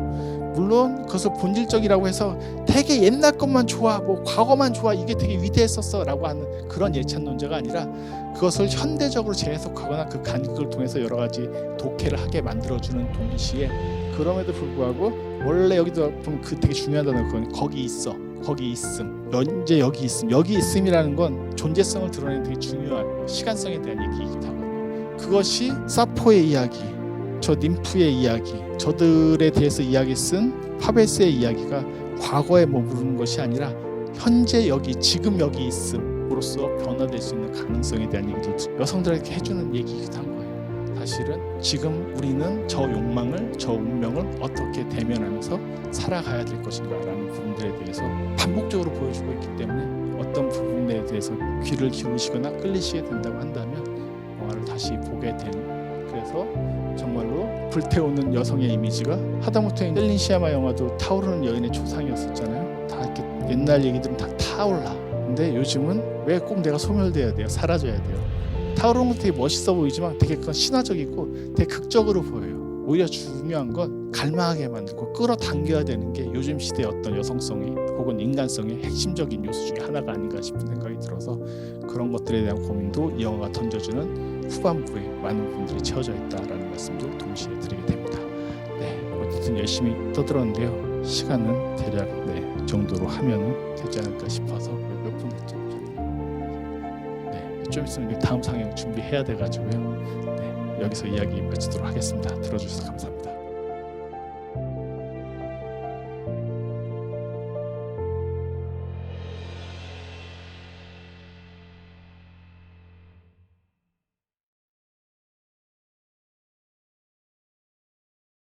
물론 그것을 본질적이라고 해서 되게 옛날 것만 좋아 뭐 과거만 좋아 이게 되게 위대했었어 라고 하는 그런 예찬론자가 아니라 그것을 현대적으로 재해석하거나 그 간극을 통해서 여러 가지 독해를 하게 만들어주는 동시에 그럼에도 불구하고 원래 여기도 보면 그 되게 중요하다는 건 거기 있어 거기 있음, 언제 여기 있음, 여기 있음이라는 건 존재성을 드러내는 되게 중요한 시간성에 대한 얘기이기도 하거든요. 그것이 사포의 이야기, 저 님프의 이야기, 저들에 대해서 이야기 쓴 파베스의 이야기가 과거에 머무르는 것이 아니라 현재 여기, 지금 여기 있음으로써 변화될 수 있는 가능성에 대한 얘기를 여성들에게 해주는 얘기이기도 한 거예요. 사실은 지금 우리는 저 욕망을, 저 운명을 어떻게 대면하면서 살아가야 될 것인가라는 부분들에 대해서 반복적으로 보여주고 있기 때문에 어떤 부분에 대해서 귀를 기울이시거나 끌리시게 된다고 한다면 영화를 다시 보게 되는 그래서 정말로 불태우는 여성의 이미지가 하다못해 셀린 시아마 영화도 타오르는 여인의 초상이었었잖아요. 다 이렇게 옛날 얘기들은 다 타올라. 근데 요즘은 왜 꼭 내가 소멸돼야 돼요? 사라져야 돼요? 타오르는 건 되게 멋있어 보이지만 되게 그건 신화적이고 되게 극적으로 보여요. 오히려 중요한 건 갈망하게 만들고 끌어당겨야 되는 게 요즘 시대의 어떤 여성성이 혹은 인간성의 핵심적인 요소 중에 하나가 아닌가 싶은 생각이 들어서 그런 것들에 대한 고민도 이 영화가 던져주는 후반부에 많은 부분들이 채워져 있다라는 말씀도 동시에 드리게 됩니다. 네, 어쨌든 열심히 떠들었는데요. 시간은 대략 정도로 하면 되지 않을까 싶어서 몇 분 했죠? 네, 좀 있으면 다음 상영 준비해야 돼가지고요. 네, 여기서 이야기 마치도록 하겠습니다. 들어주셔서 감사합니다.